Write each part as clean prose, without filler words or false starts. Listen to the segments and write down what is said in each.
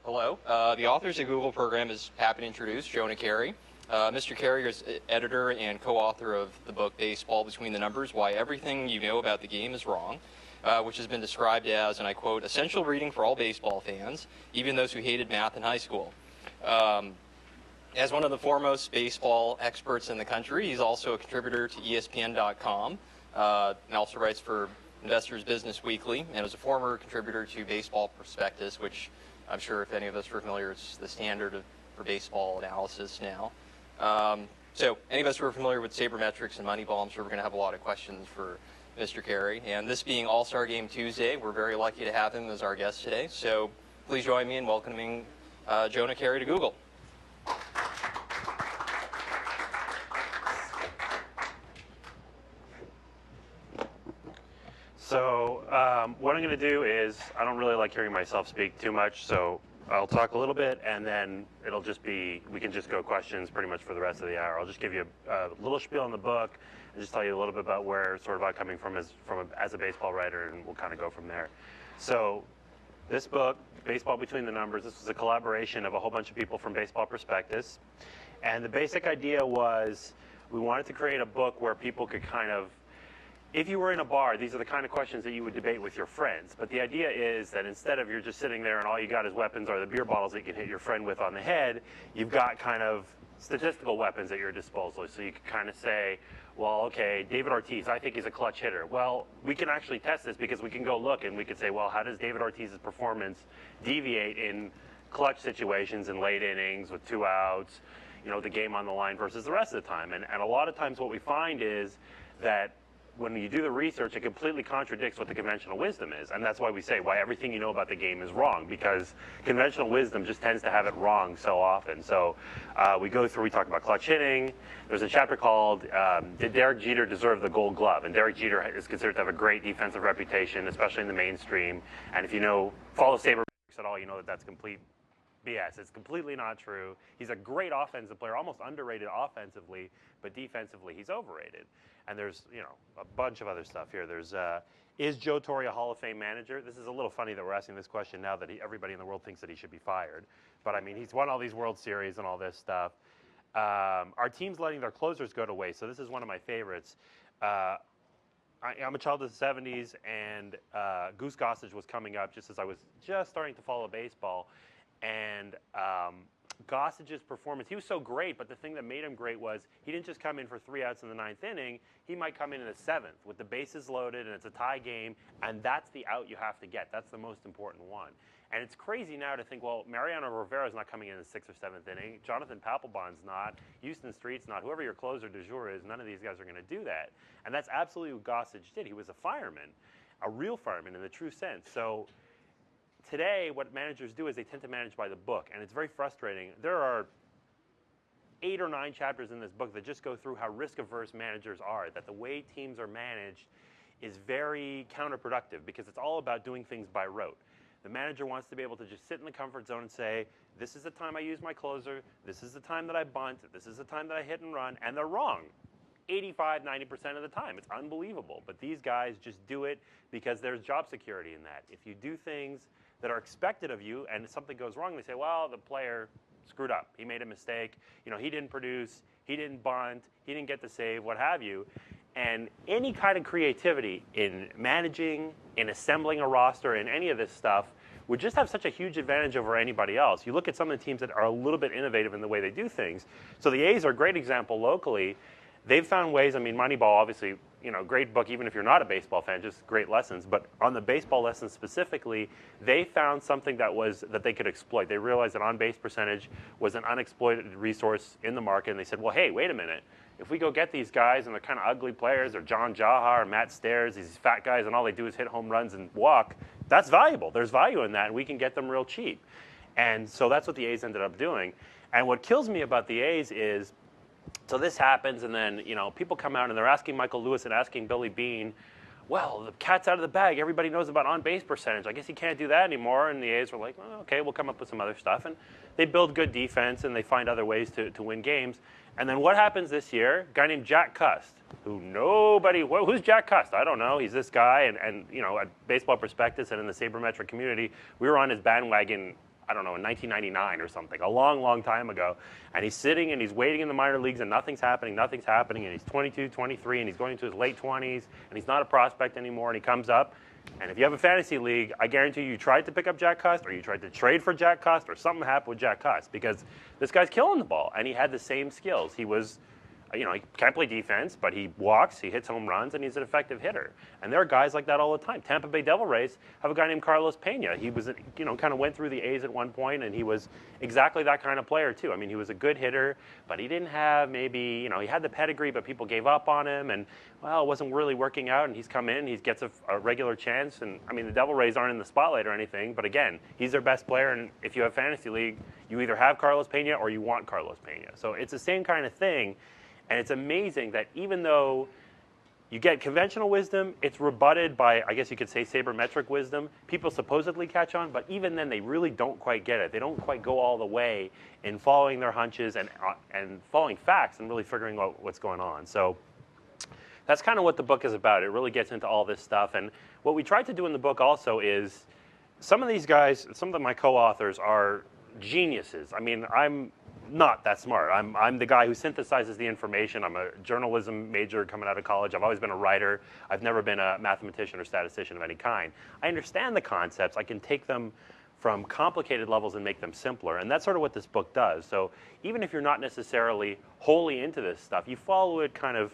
Hello. The Authors of Google program is happy to introduce Jonah Keri. Mr. Keri is editor and co-author of the book Baseball Between the Numbers, Why Everything You Know About the Game is Wrong, which has been described as, and I quote, essential reading for all baseball fans, even those who hated math in high school. As one of the foremost baseball experts in the country, he's also a contributor to ESPN.com and also writes for Investors Business Weekly, and was a former contributor to Baseball Prospectus, which I'm sure if any of us are familiar, it's the standard for baseball analysis now. So any of us who are familiar with sabermetrics and Moneyball, I'm sure we're going to have a lot of questions for Mr. Keri. And this being All-Star Game Tuesday, we're very lucky to have him as our guest today. So please join me in welcoming Jonah Keri to Google. So what I'm going to do is, I don't really like hearing myself speak too much, so I'll talk a little bit, and then it'll just be, we can just go questions pretty much for the rest of the hour. I'll just give you a little spiel on the book, and just tell you a little bit about where sort of I'm coming from as a baseball writer, and we'll kind of go from there. So this book, Baseball Between the Numbers, this was a collaboration of a whole bunch of people from Baseball Prospectus, and the basic idea was we wanted to create a book where people could kind of, if you were in a bar, these are the kind of questions that you would debate with your friends. But the idea is that instead of you're just sitting there and all you got as weapons are the beer bottles that you can hit your friend with on the head, you've got kind of statistical weapons at your disposal. So you can kind of say, well, okay, David Ortiz, I think he's a clutch hitter. Well, we can actually test this because we can go look and we could say, well, how does David Ortiz's performance deviate in clutch situations in late innings with 2 outs, you know, the game on the line versus the rest of the time. And a lot of times what we find is that when you do the research, it completely contradicts what the conventional wisdom is. And that's why we say why everything you know about the game is wrong, because conventional wisdom just tends to have it wrong so often. So we go through, we talk about clutch hitting. There's a chapter called Did Derek Jeter Deserve the Gold Glove? And Derek Jeter is considered to have a great defensive reputation, especially in the mainstream. And if you follow sabermetrics at all, you know that that's complete BS. It's completely not true. He's a great offensive player, almost underrated offensively, but defensively he's overrated. And there's, a bunch of other stuff here. There's, is Joe Torre a Hall of Fame manager? This is a little funny that we're asking this question now that everybody in the world thinks that he should be fired. But I mean, he's won all these World Series and all this stuff. Are teams letting their closers go to waste? So this is one of my favorites. I'm a child of the 70s, and Goose Gossage was coming up just as I was just starting to follow baseball. And Gossage's performance, he was so great, but the thing that made him great was he didn't just come in for 3 outs in the 9th inning. He might come in the 7th with the bases loaded and it's a tie game, and that's the out you have to get. That's the most important one. And it's crazy now to think, well, Mariano Rivera's not coming in the 6th or 7th inning. Jonathan Papelbon's not. Houston Street's not. Whoever your closer du jour is, none of these guys are going to do that. And that's absolutely what Gossage did. He was a fireman, a real fireman in the true sense. So today, what managers do is they tend to manage by the book, and it's very frustrating. There are 8 or 9 chapters in this book that just go through how risk-averse managers are, that the way teams are managed is very counterproductive because it's all about doing things by rote. The manager wants to be able to just sit in the comfort zone and say, this is the time I use my closer, this is the time that I bunt, this is the time that I hit and run, and they're wrong 85, 90% of the time. It's unbelievable. But these guys just do it because there's job security in that. If you do things that are expected of you and something goes wrong, they say, well, the player screwed up. He made a mistake. He didn't produce. He didn't bunt. He didn't get the save, what have you. And any kind of creativity in managing, in assembling a roster, in any of this stuff would just have such a huge advantage over anybody else. You look at some of the teams that are a little bit innovative in the way they do things. So the A's are a great example locally. They've found ways, Moneyball, obviously, great book, even if you're not a baseball fan, just great lessons. But on the baseball lessons specifically, they found something that they could exploit. They realized that on-base percentage was an unexploited resource in the market, and they said, well, hey, wait a minute. If we go get these guys, and they're kind of ugly players, or John Jaha or Matt Stairs, these fat guys, and all they do is hit home runs and walk, that's valuable. There's value in that, and we can get them real cheap. And so that's what the A's ended up doing. And what kills me about the A's is, so this happens, and then people come out and they're asking Michael Lewis and asking Billy Beane, well, the cat's out of the bag. Everybody knows about on-base percentage. I guess you can't do that anymore. And the A's were like, well, okay, we'll come up with some other stuff. And they build good defense, and they find other ways to win games. And then what happens this year? A guy named Jack Cust, who's Jack Cust? I don't know. He's this guy, and at Baseball Prospectus and in the sabermetric community, we were on his bandwagon I don't know, in 1999 or something, a long, long time ago. And he's sitting and he's waiting in the minor leagues and nothing's happening, and he's 22, 23, and he's going into his late 20s, and he's not a prospect anymore, and he comes up. And if you have a fantasy league, I guarantee you tried to pick up Jack Cust, or you tried to trade for Jack Cust, or something happened with Jack Cust, because this guy's killing the ball, and he had the same skills. He was, he can't play defense, but he walks, he hits home runs, and he's an effective hitter. And there are guys like that all the time. Tampa Bay Devil Rays have a guy named Carlos Pena. He was, kind of went through the A's at one point, and he was exactly that kind of player too. I mean, he was a good hitter, but he didn't have maybe, he had the pedigree, but people gave up on him, and well, it wasn't really working out. And he's come in, he gets a regular chance, and I mean, the Devil Rays aren't in the spotlight or anything, but again, he's their best player. And if you have fantasy league, you either have Carlos Pena or you want Carlos Pena. So it's the same kind of thing. And it's amazing that even though you get conventional wisdom, it's rebutted by, I guess you could say, sabermetric wisdom. People supposedly catch on, but even then they really don't quite get it. They don't quite go all the way in following their hunches and following facts and really figuring out what's going on. So that's kind of what the book is about. It really gets into all this stuff. And what we tried to do in the book also is some of these guys, some of my co-authors are geniuses. I mean, I'm not that smart. I'm the guy who synthesizes the information. I'm a journalism major coming out of college. I've always been a writer. I've never been a mathematician or statistician of any kind. I understand the concepts. I can take them from complicated levels and make them simpler. And that's sort of what this book does. So even if you're not necessarily wholly into this stuff, you follow it kind of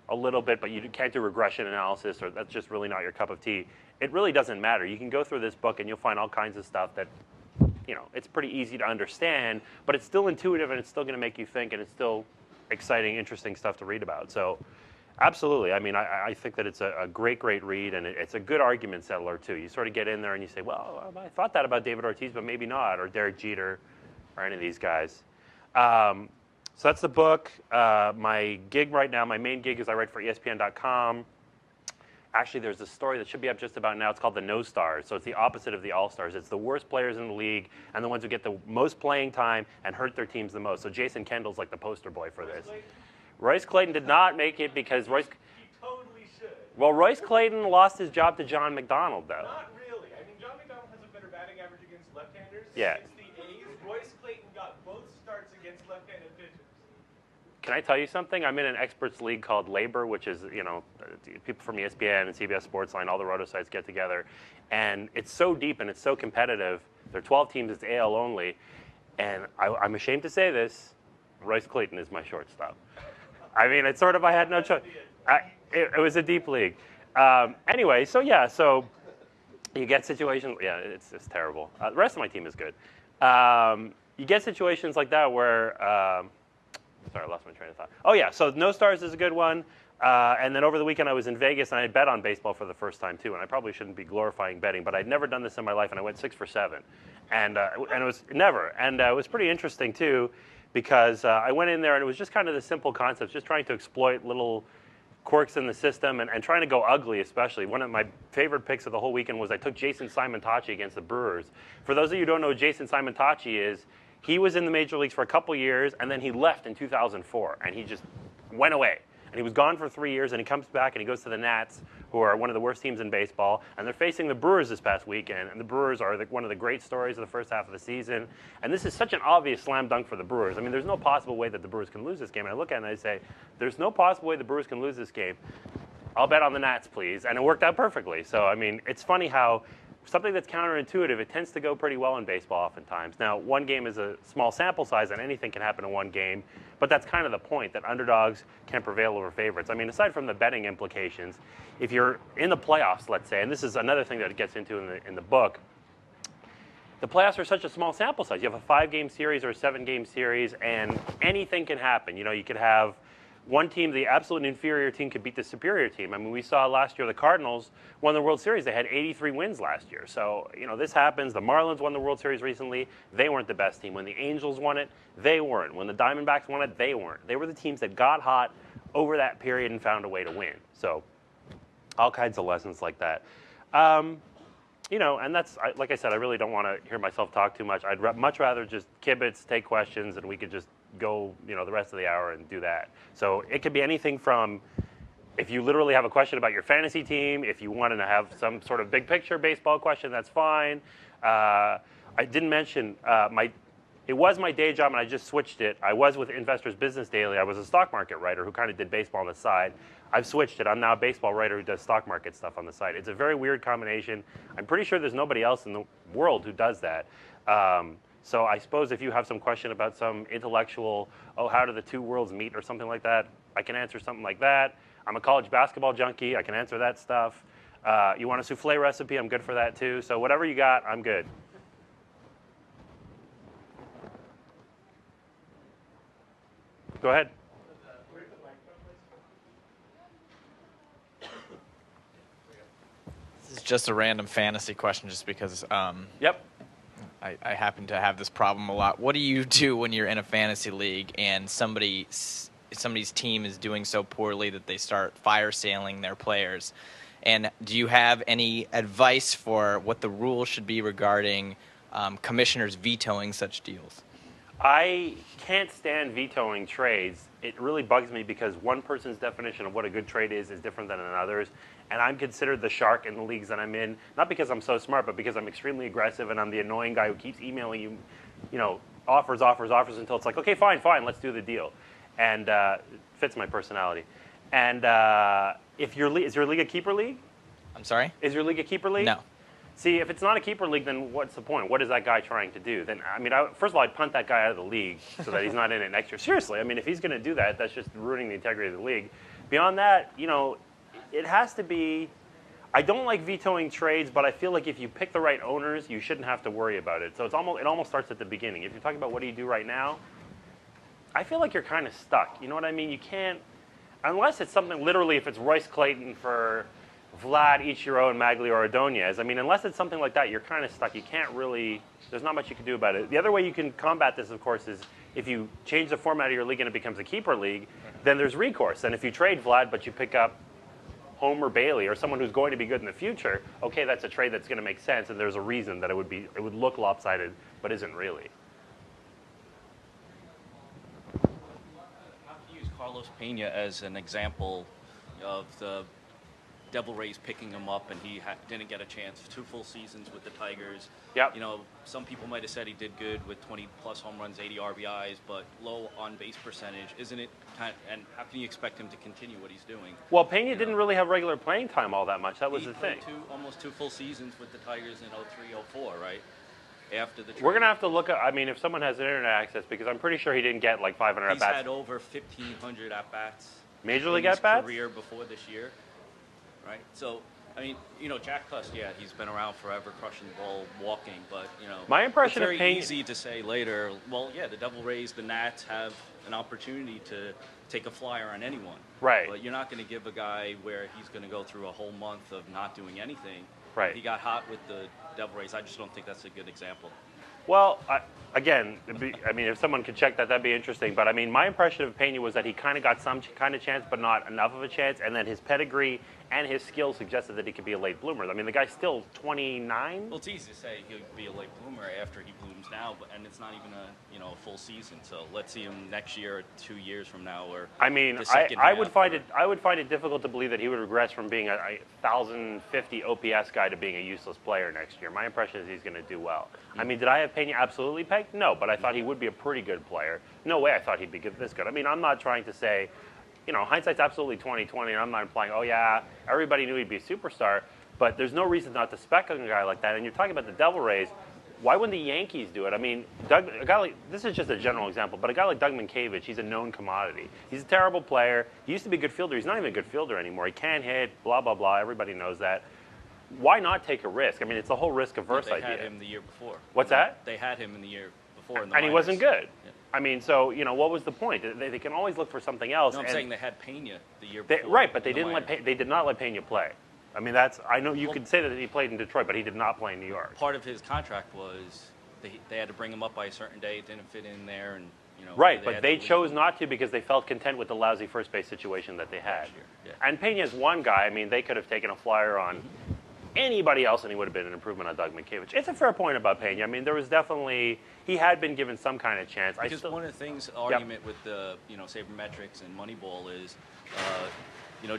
a little bit, but you can't do regression analysis, or that's just really not your cup of tea. It really doesn't matter. You can go through this book and you'll find all kinds of stuff that it's pretty easy to understand, but it's still intuitive and it's still going to make you think, and it's still exciting, interesting stuff to read about. So absolutely. I mean, I think that it's a great read, and it's a good argument settler too. You sort of get in there and you say, well, I thought that about David Ortiz, but maybe not, or Derek Jeter, or any of these guys. So that's the book. My gig right now, my main gig is I write for ESPN.com. Actually, there's a story that should be up just about now. It's called the No Stars. So it's the opposite of the All Stars. It's the worst players in the league and the ones who get the most playing time and hurt their teams the most. So Jason Kendall's like the poster boy for this. Royce Clayton did not make it because Royce... He totally should. Well, Royce Clayton lost his job to John McDonald, though. Not really. I mean, John McDonald has a better batting average against left-handers. Yeah. Against the A's, Royce Clayton got both starts against left-handed pitchers. Can I tell you something? I'm in an experts league called Labor, which is, people from ESPN and CBS Sportsline, all the roto sites get together. And it's so deep and it's so competitive. There are 12 teams, it's AL only. And I'm ashamed to say this, Royce Clayton is my shortstop. I mean, it's sort of, I had no choice. It was a deep league. Anyway, so you get situations, it's terrible. The rest of my team is good. You get situations like that where, sorry, I lost my train of thought. Oh, yeah, so No Stars is a good one. And then over the weekend, I was in Vegas, and I had bet on baseball for the first time, too. And I probably shouldn't be glorifying betting, but I'd never done this in my life, and I went 6 for 7. And it was never. And it was pretty interesting, too, because I went in there, and it was just kind of the simple concepts, just trying to exploit little quirks in the system and trying to go ugly, especially. One of my favorite picks of the whole weekend was I took Jason Simontachi against the Brewers. For those of you who don't know who Jason Simontachi is, he was in the major leagues for a couple years, and then he left in 2004, and he just went away. And he was gone for 3 years, and he comes back, and he goes to the Nats, who are one of the worst teams in baseball, and they're facing the Brewers this past weekend, and the Brewers are one of the great stories of the first half of the season. And this is such an obvious slam dunk for the Brewers. I mean, there's no possible way that the Brewers can lose this game. And I look at it and I say, there's no possible way the Brewers can lose this game. I'll bet on the Nats, please. And it worked out perfectly. So, I mean, it's funny how something that's counterintuitive, it tends to go pretty well in baseball oftentimes. Now, one game is a small sample size, and anything can happen in one game. But that's kind of the point, that underdogs can prevail over favorites. I mean, aside from the betting implications, if you're in the playoffs, let's say, and this is another thing that it gets into in the book, the playoffs are such a small sample size. You have a 5-game series or a 7-game series, and anything can happen. You could have one team, the absolute inferior team, could beat the superior team. I mean, we saw last year the Cardinals won the World Series. They had 83 wins last year. So, this happens. The Marlins won the World Series recently. They weren't the best team. When the Angels won it, they weren't. When the Diamondbacks won it, they weren't. They were the teams that got hot over that period and found a way to win. So, all kinds of lessons like that. And that's, like I said, I really don't want to hear myself talk too much. I'd much rather just kibitz, take questions, and we could just go, the rest of the hour and do that. So it could be anything from, if you literally have a question about your fantasy team, if you want to have some sort of big picture baseball question, that's fine. I didn't mention it was my day job, and I just switched it. I was with Investors Business Daily. I was a stock market writer who kind of did baseball on the side. I've switched it. I'm now a baseball writer who does stock market stuff on the side. It's a very weird combination. I'm pretty sure there's nobody else in the world who does that. So I suppose if you have some question about some intellectual, how do the two worlds meet or something like that, I can answer something like that. I'm a college basketball junkie. I can answer that stuff. You want a souffle recipe? I'm good for that too. So whatever you got, I'm good. Go ahead. This is just a random fantasy question just because Yep. I happen to have this problem a lot. What do you do when you're in a fantasy league and somebody's team is doing so poorly that they start fire sailing their players? And do you have any advice for what the rules should be regarding commissioners vetoing such deals? I can't stand vetoing trades. It really bugs me because one person's definition of what a good trade is different than another's. And I'm considered the shark in the leagues that I'm in, not because I'm so smart, but because I'm extremely aggressive and I'm the annoying guy who keeps emailing you, offers until it's like, okay, fine, let's do the deal. And it fits my personality. And is your league a keeper league? I'm sorry? Is your league a keeper league? No. See, if it's not a keeper league, then what's the point? What is that guy trying to do? Then, first of all, I'd punt that guy out of the league so that he's not in it next year. Seriously, if he's going to do that, that's just ruining the integrity of the league. Beyond that, it has to be. I don't like vetoing trades, but I feel like if you pick the right owners, you shouldn't have to worry about it. So it almost starts at the beginning. If you're talking about what do you do right now, I feel like you're kind of stuck. You know what I mean? You can't, unless it's something literally. If it's Royce Clayton for Vlad, Ichiro, and Maglio Ordonez. Unless it's something like that, you're kind of stuck. You can't really, there's not much you can do about it. The other way you can combat this, of course, is if you change the format of your league and it becomes a keeper league, then there's recourse. And if you trade Vlad, but you pick up Homer Bailey or someone who's going to be good in the future, okay, that's a trade that's going to make sense, and there's a reason that it would look lopsided, but isn't really. How do you use Carlos Pena as an example of the Devil Rays picking him up, and he didn't get a chance. 2 full seasons with the Tigers. Yep. Some people might have said he did good with 20-plus home runs, 80 RBIs, but low on-base percentage. Isn't it and how can you expect him to continue what he's doing? Well, Pena didn't really have regular playing time all that much. That was the thing. Almost 2 full seasons with the Tigers in 03-04, right? After the trade. We're going to have to look at, if someone has internet access, because I'm pretty sure he didn't get like 500 at-bats. He's had over 1,500 at-bats. Major league at-bats? Career before this year. Right, so Jack Cust, he's been around forever, crushing the ball, walking, but my impression it's of very Pena, easy to say later. Well, the Devil Rays, the Nats have an opportunity to take a flyer on anyone, right? But you're not going to give a guy where he's going to go through a whole month of not doing anything. Right. He got hot with the Devil Rays. I just don't think that's a good example. Well, if someone could check that, that'd be interesting. But my impression of Pena was that he kind of got some kind of chance, but not enough of a chance, and then his pedigree and his skill suggested that he could be a late bloomer. The guy's still 29. Well, it's easy to say he'll be a late bloomer after he blooms now, and it's not even a full season. So let's see him next year or 2 years from now, or I would find it difficult to believe that he would regress from being a 1,050 OPS guy to being a useless player next year. My impression is he's going to do well. Did I have Pena absolutely pegged? No, but I thought he would be a pretty good player. No way I thought he'd be this good. I'm not trying to say, hindsight's absolutely 20/20, and I'm not implying, everybody knew he'd be a superstar, but there's no reason not to spec on a guy like that. And you're talking about the Devil Rays. Why wouldn't the Yankees do it? This is just a general example, but a guy like Doug Mankiewicz, he's a known commodity. He's a terrible player. He used to be a good fielder. He's not even a good fielder anymore. He can't hit, blah, blah, blah. Everybody knows that. Why not take a risk? It's the whole risk-averse idea. They had him the year before. What's that? They had him in the year before. And he wasn't good. Yeah. What was the point? They can always look for something else. No, I'm saying they had Pena the year before. Right, but they did not let Pena play. I know you could say that he played in Detroit, but he did not play in New York. Part of his contract was they had to bring him up by a certain day. It didn't fit in there, and Right, but they chose not to because they felt content with the lousy first base situation that they had. Yeah. And Pena's one guy. they could have taken a flyer on anybody else, and he would have been an improvement on Doug Mankiewicz. It's a fair point about Pena. There was definitely, he had been given some kind of chance. Because one of the things, argument with the sabermetrics and Moneyball is,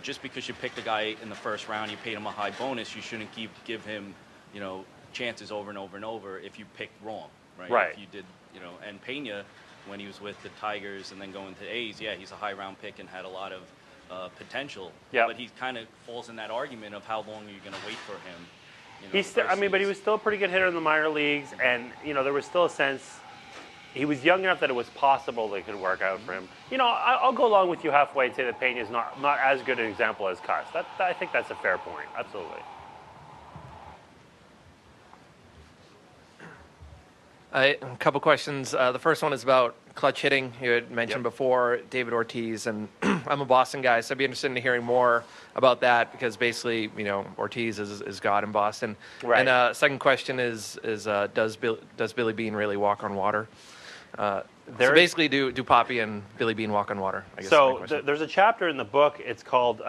just because you picked a guy in the first round, you paid him a high bonus, you shouldn't give him, chances over and over and over if you picked wrong, right? Right. If you did, and Pena, when he was with the Tigers and then going to A's, yeah, he's a high round pick and had a lot of potential. Yep. But he kind of falls in that argument of how long are you going to wait for him. But he was still a pretty good hitter in the minor leagues, and there was still a sense he was young enough that it was possible that it could work out for him. I'll go along with you halfway and say that Pena is not as good an example as Cus. I think that's a fair point. Absolutely. A couple questions. The first one is about clutch hitting. You had mentioned before David Ortiz, and I'm a Boston guy, so I'd be interested in hearing more about that because basically, Ortiz is God in Boston. Right. And second question is does Billy Beane really walk on water? So basically, do Poppy and Billy Beane walk on water? I guess so there's a chapter in the book. It's called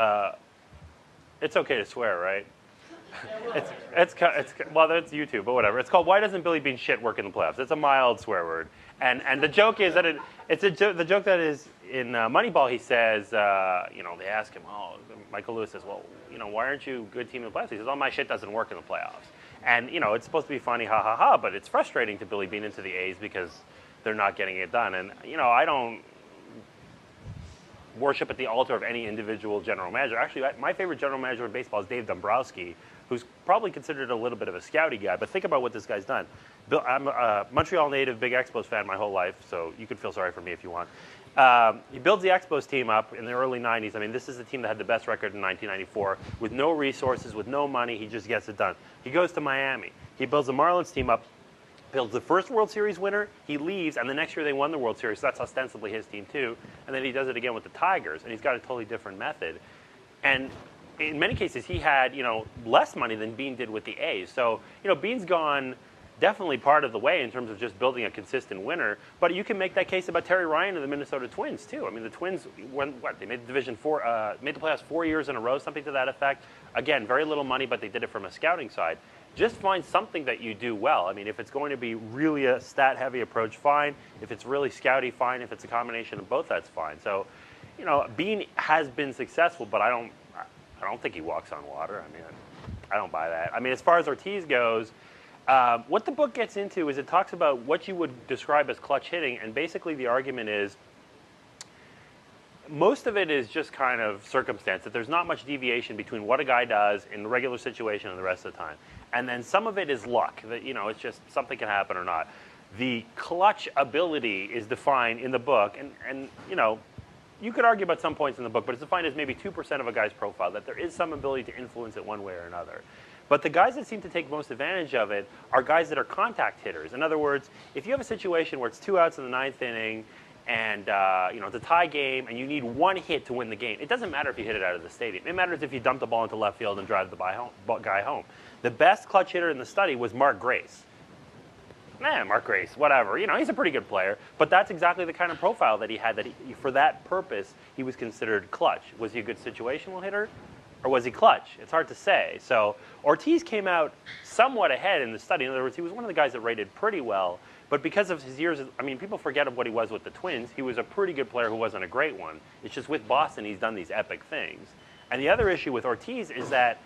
"It's Okay to Swear," right? It's well, that's YouTube, but whatever. It's called "Why Doesn't Billy Beane Shit Work in the Playoffs?" It's a mild swear word, and the joke is that the joke that is in Moneyball. He says, they ask him, Michael Lewis says, well, why aren't you a good team in the playoffs? He says, my shit doesn't work in the playoffs, and it's supposed to be funny, ha ha ha, but it's frustrating to Billy Beane and to the A's because they're not getting it done, and I don't worship at the altar of any individual general manager. Actually, my favorite general manager in baseball is Dave Dombrowski, who's probably considered a little bit of a scouty guy, but think about what this guy's done. I'm a Montreal native, big Expos fan my whole life, so you can feel sorry for me if you want. He builds the Expos team up in the early 90s. I mean, this is the team that had the best record in 1994. With no resources, with no money, he just gets it done. He goes to Miami. He builds the Marlins team up, builds the first World Series winner, he leaves, and the next year they won the World Series, so that's ostensibly his team too, and then he does it again with the Tigers, and he's got a totally different method. And in many cases, he had, less money than Beane did with the A's. So, Beane's gone definitely part of the way in terms of just building a consistent winner. But you can make that case about Terry Ryan and the Minnesota Twins, too. I mean, the Twins, they made the made the playoffs 4 years in a row, something to that effect. Again, very little money, but they did it from a scouting side. Just find something that you do well. I mean, if it's going to be really a stat-heavy approach, fine. If it's really scouty, fine. If it's a combination of both, that's fine. So, Beane has been successful, but I don't think he walks on water. I mean, I don't buy that. I mean, as far as Ortiz goes, what the book gets into is it talks about what you would describe as clutch hitting, and basically the argument is most of it is just kind of circumstance, that there's not much deviation between what a guy does in the regular situation and the rest of the time. And then some of it is luck, that, it's just something can happen or not. The clutch ability is defined in the book, and you could argue about some points in the book, but it's defined as maybe 2% of a guy's profile, that there is some ability to influence it one way or another. But the guys that seem to take most advantage of it are guys that are contact hitters. In other words, if you have a situation where it's 2 outs in the 9th inning, and it's a tie game, and you need one hit to win the game, it doesn't matter if you hit it out of the stadium. It matters if you dump the ball into left field and drive the guy home. The best clutch hitter in the study was Mark Grace. Mark Grace, whatever. He's a pretty good player. But that's exactly the kind of profile that he had, that for that purpose, he was considered clutch. Was he a good situational hitter? Or was he clutch? It's hard to say. So Ortiz came out somewhat ahead in the study. In other words, he was one of the guys that rated pretty well. But because of his years, people forget of what he was with the Twins. He was a pretty good player who wasn't a great one. It's just with Boston, he's done these epic things. And the other issue with Ortiz is that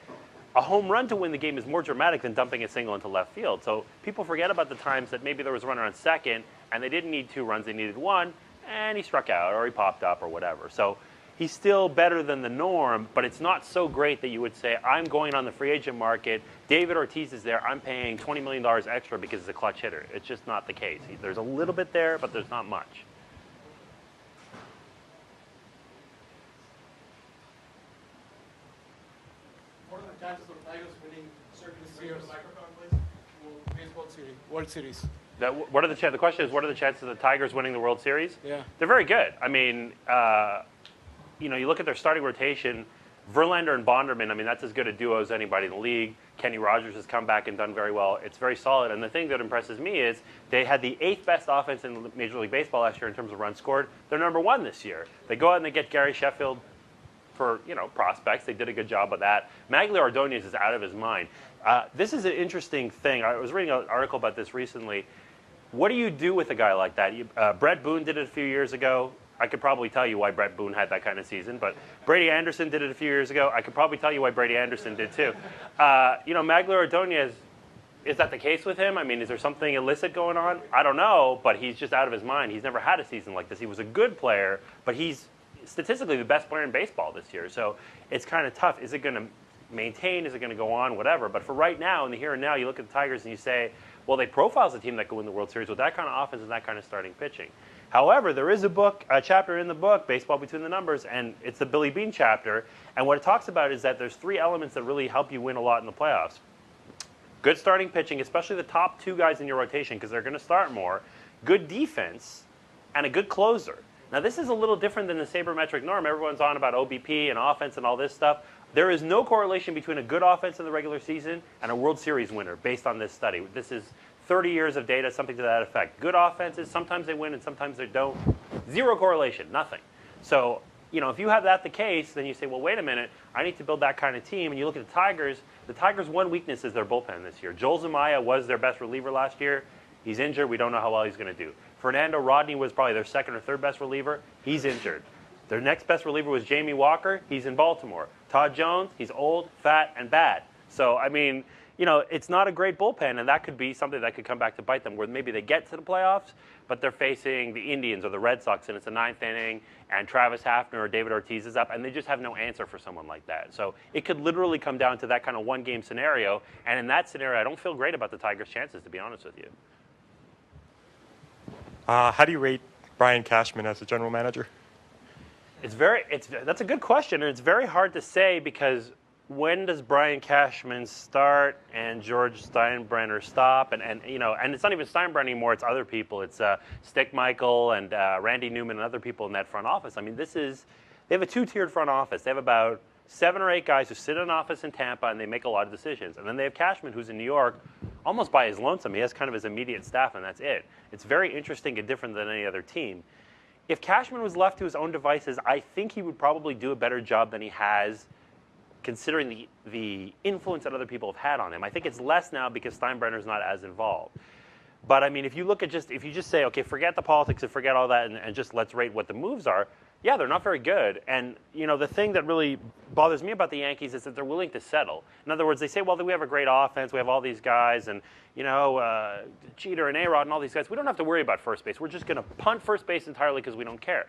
a home run to win the game is more dramatic than dumping a single into left field. So people forget about the times that maybe there was a runner on second, and they didn't need 2 runs, they needed 1, and he struck out, or he popped up, or whatever. So he's still better than the norm, but it's not so great that you would say, I'm going on the free agent market, David Ortiz is there, I'm paying $20 million extra because he's a clutch hitter. It's just not the case. There's a little bit there, but there's not much. What are the chances of Tigers winning certain series? World Series. The question is, what are the chances of the Tigers winning the World Series? Yeah. They're very good. I mean, you look at their starting rotation, Verlander and Bonderman, that's as good a duo as anybody in the league. Kenny Rogers has come back and done very well. It's very solid. And the thing that impresses me is they had the 8th best offense in Major League Baseball last year in terms of runs scored. They're number 1 this year. They go out and they get Gary Sheffield for, prospects. They did a good job of that. Magglio Ordonez is out of his mind. This is an interesting thing. I was reading an article about this recently. What do you do with a guy like that? Brett Boone did it a few years ago. I could probably tell you why Brett Boone had that kind of season, but Brady Anderson did it a few years ago. I could probably tell you why Brady Anderson did too. Magglio Ordonez is that the case with him? I mean, is there something illicit going on? I don't know, but he's just out of his mind. He's never had a season like this. He was a good player, but he's statistically the best player in baseball this year. So it's kind of tough. Is it going to maintain? Is it going to go on? Whatever. But for right now, in the here and now, you look at the Tigers and you say, well, they profile as a team that could win the World Series with that kind of offense and that kind of starting pitching. However, there is a chapter in the book, Baseball Between the Numbers, and it's the Billy Beane chapter. And what it talks about is that there's 3 elements that really help you win a lot in the playoffs. Good starting pitching, especially the top 2 guys in your rotation because they're going to start more. Good defense, and a good closer. Now, this is a little different than the sabermetric norm. Everyone's on about OBP and offense and all this stuff. There is no correlation between a good offense in the regular season and a World Series winner based on this study. This is 30 years of data, something to that effect. Good offenses, sometimes they win and sometimes they don't. Zero correlation, nothing. So, if you have that the case, then you say, well, wait a minute, I need to build that kind of team. And you look at the Tigers' one weakness is their bullpen this year. Joel Zumaya was their best reliever last year. He's injured. We don't know how well he's going to do. Fernando Rodney was probably their 2nd or 3rd best reliever. He's injured. Their next best reliever was Jamie Walker. He's in Baltimore. Todd Jones, he's old, fat, and bad. So, I mean, it's not a great bullpen, and that could be something that could come back to bite them, where maybe they get to the playoffs, but they're facing the Indians or the Red Sox, and it's the 9th inning, and Travis Hafner or David Ortiz is up, and they just have no answer for someone like that. So it could literally come down to that kind of one-game scenario, and in that scenario, I don't feel great about the Tigers' chances, to be honest with you. How do you rate Brian Cashman as a general manager? That's a good question, and it's very hard to say because when does Brian Cashman start and George Steinbrenner stop? And it's not even Steinbrenner anymore. It's other people. It's Stick Michael and Randy Newman and other people in that front office. I mean, they have a 2-tiered front office. They have about 7 or 8 guys who sit in an office in Tampa and they make a lot of decisions. And then they have Cashman, who's in New York, almost by his lonesome. He has kind of his immediate staff, and that's it. It's very interesting and different than any other team. If Cashman was left to his own devices, I think he would probably do a better job than he has, considering the influence that other people have had on him. I think it's less now because Steinbrenner's not as involved. But I mean, if you just say, okay, forget the politics and forget all that and just let's rate what the moves are, yeah, they're not very good. And, the thing that really bothers me about the Yankees is that they're willing to settle. In other words, they say, well, we have a great offense, we have all these guys, and, Jeter and A-Rod and all these guys, we don't have to worry about first base. We're just going to punt first base entirely because we don't care.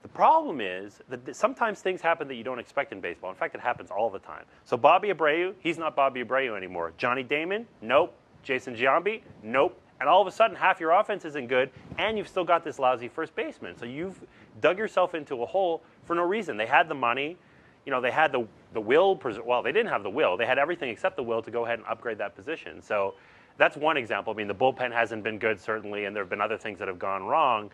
The problem is that sometimes things happen that you don't expect in baseball. In fact, it happens all the time. So Bobby Abreu, he's not Bobby Abreu anymore. Johnny Damon, nope. Jason Giambi, nope. And all of a sudden, half your offense isn't good, and you've still got this lousy first baseman. So you've dug yourself into a hole for no reason. They had the money. They had the will. Well, they didn't have the will. They had everything except the will to go ahead and upgrade that position. So that's one example. I mean, the bullpen hasn't been good, certainly, and there have been other things that have gone wrong.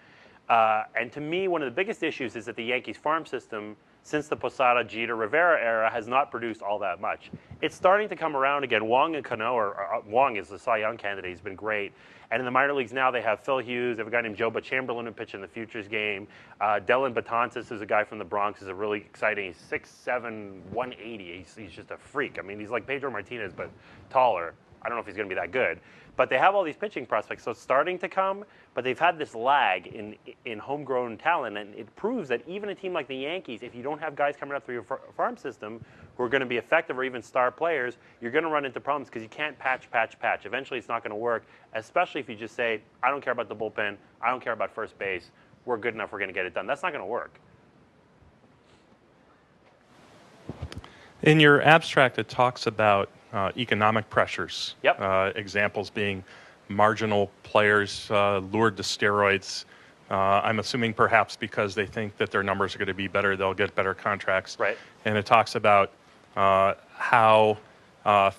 And to me, one of the biggest issues is that the Yankees farm system, since the Posada, Jeter, Rivera era, has not produced all that much. It's starting to come around again. Wong and Cano, Wong is the Cy Young candidate. He's been great. And in the minor leagues now, they have Phil Hughes. They have a guy named Joba Chamberlain who pitched in the Futures game. Dylan Betances is a guy from the Bronx. Is a really exciting. He's 6'7", 180. He's just a freak. I mean, he's like Pedro Martinez, but taller. I don't know if he's going to be that good. But they have all these pitching prospects, so it's starting to come. But they've had this lag in homegrown talent, and it proves that even a team like the Yankees, if you don't have guys coming up through your farm system who are going to be effective or even star players, you're going to run into problems because you can't patch. Eventually, it's not going to work, especially if you just say, I don't care about the bullpen, I don't care about first base, we're good enough, we're going to get it done. That's not going to work. In your abstract, it talks about economic pressures. Yep. Examples being marginal players lured to steroids. I'm assuming perhaps because they think that their numbers are going to be better, they'll get better contracts. Right. And it talks about how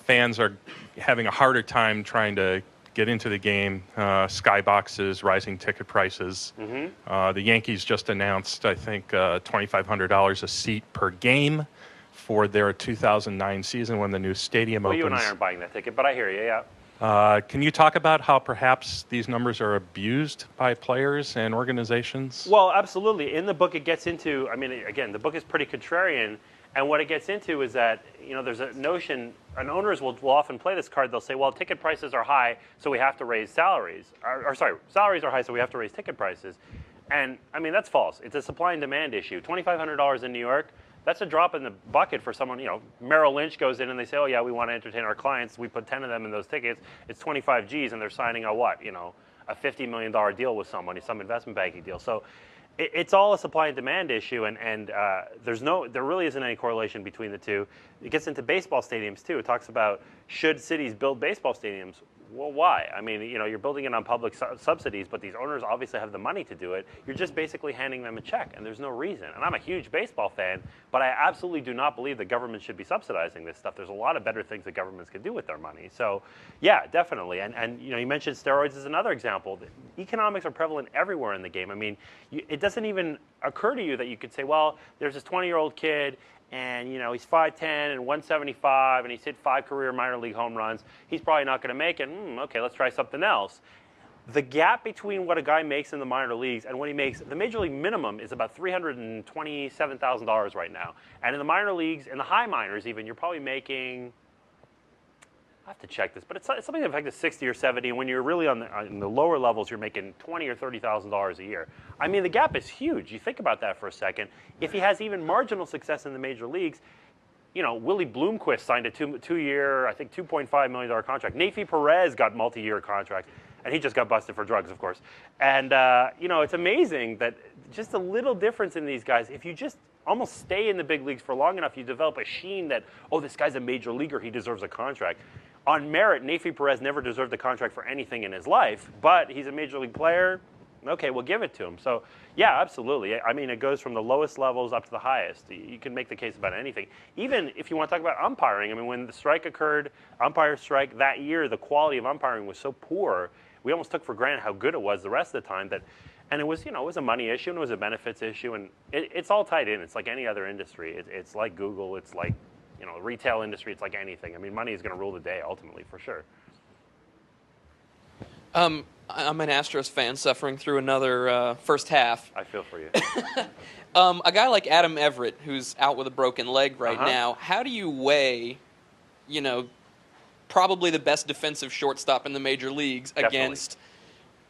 fans are having a harder time trying to get into the game, skyboxes, rising ticket prices. Mm-hmm. The Yankees just announced, I think, $2,500 a seat per game for their 2009 season when the new stadium opens. Well, you and I aren't buying that ticket, but I hear you, yeah. Can you talk about how perhaps these numbers are abused by players and organizations? Well, absolutely. In the book, it gets into, I mean, again, the book is pretty contrarian, and what it gets into is that, there's a notion, and owners will often play this card. They'll say, well, ticket prices are high, so we have to raise salaries. Salaries are high, so we have to raise ticket prices. And, I mean, that's false. It's a supply and demand issue. $2,500 in New York, That's a drop in the bucket for someone. Merrill Lynch goes in and they say, oh yeah, we want to entertain our clients. We put 10 of them in those tickets. It's 25 G's, and they're signing a a $50 million deal with somebody, some investment banking deal. So it's all a supply and demand issue, and there really isn't any correlation between the two. It gets into baseball stadiums too. It talks about, should cities build baseball stadiums? Well, why? I mean, you're building it on public subsidies, but these owners obviously have the money to do it. You're just basically handing them a check, and there's no reason. And I'm a huge baseball fan, but I absolutely do not believe the government should be subsidizing this stuff. There's a lot of better things that governments can do with their money. So, yeah, definitely. And you mentioned steroids as another example. Economics are prevalent everywhere in the game. I mean, it doesn't even occur to you that you could say, well, there's this 20-year-old kid, and he's 5'10" and 175, and he's hit 5 career minor league home runs. He's probably not going to make it. Okay, let's try something else. The gap between what a guy makes in the minor leagues and what he makes, the major league minimum is about $327,000 right now. And in the minor leagues, in the high minors even, you're probably making, I have to check this, but it's something like 60 or 70. And when you're really on the lower levels, you're making $20,000 or $30,000 a year. I mean, the gap is huge. You think about that for a second. If he has even marginal success in the major leagues, Willie Bloomquist signed a two-year, I think $2.5 million contract. Nefi Perez got multi-year contract, and he just got busted for drugs, of course. And it's amazing that just a little difference in these guys. If you just almost stay in the big leagues for long enough, you develop a sheen that, oh, this guy's a major leaguer, he deserves a contract. On merit, Nefi Perez never deserved a contract for anything in his life, but he's a major league player. Okay, we'll give it to him. So, yeah, absolutely. I mean, it goes from the lowest levels up to the highest. You can make the case about anything. Even if you want to talk about umpiring, I mean, when the strike occurred, umpire strike, that year, the quality of umpiring was so poor, we almost took for granted how good it was the rest of the time. And it was, it was a money issue and it was a benefits issue, and it's all tied in. It's like any other industry. It's like Google. It's like, the retail industry. It's like anything. I mean, money is going to rule the day ultimately, for sure. I'm an Astros fan suffering through another first half. I feel for you. A guy like Adam Everett, who's out with a broken leg right now, how do you weigh, probably the best defensive shortstop in the major leagues against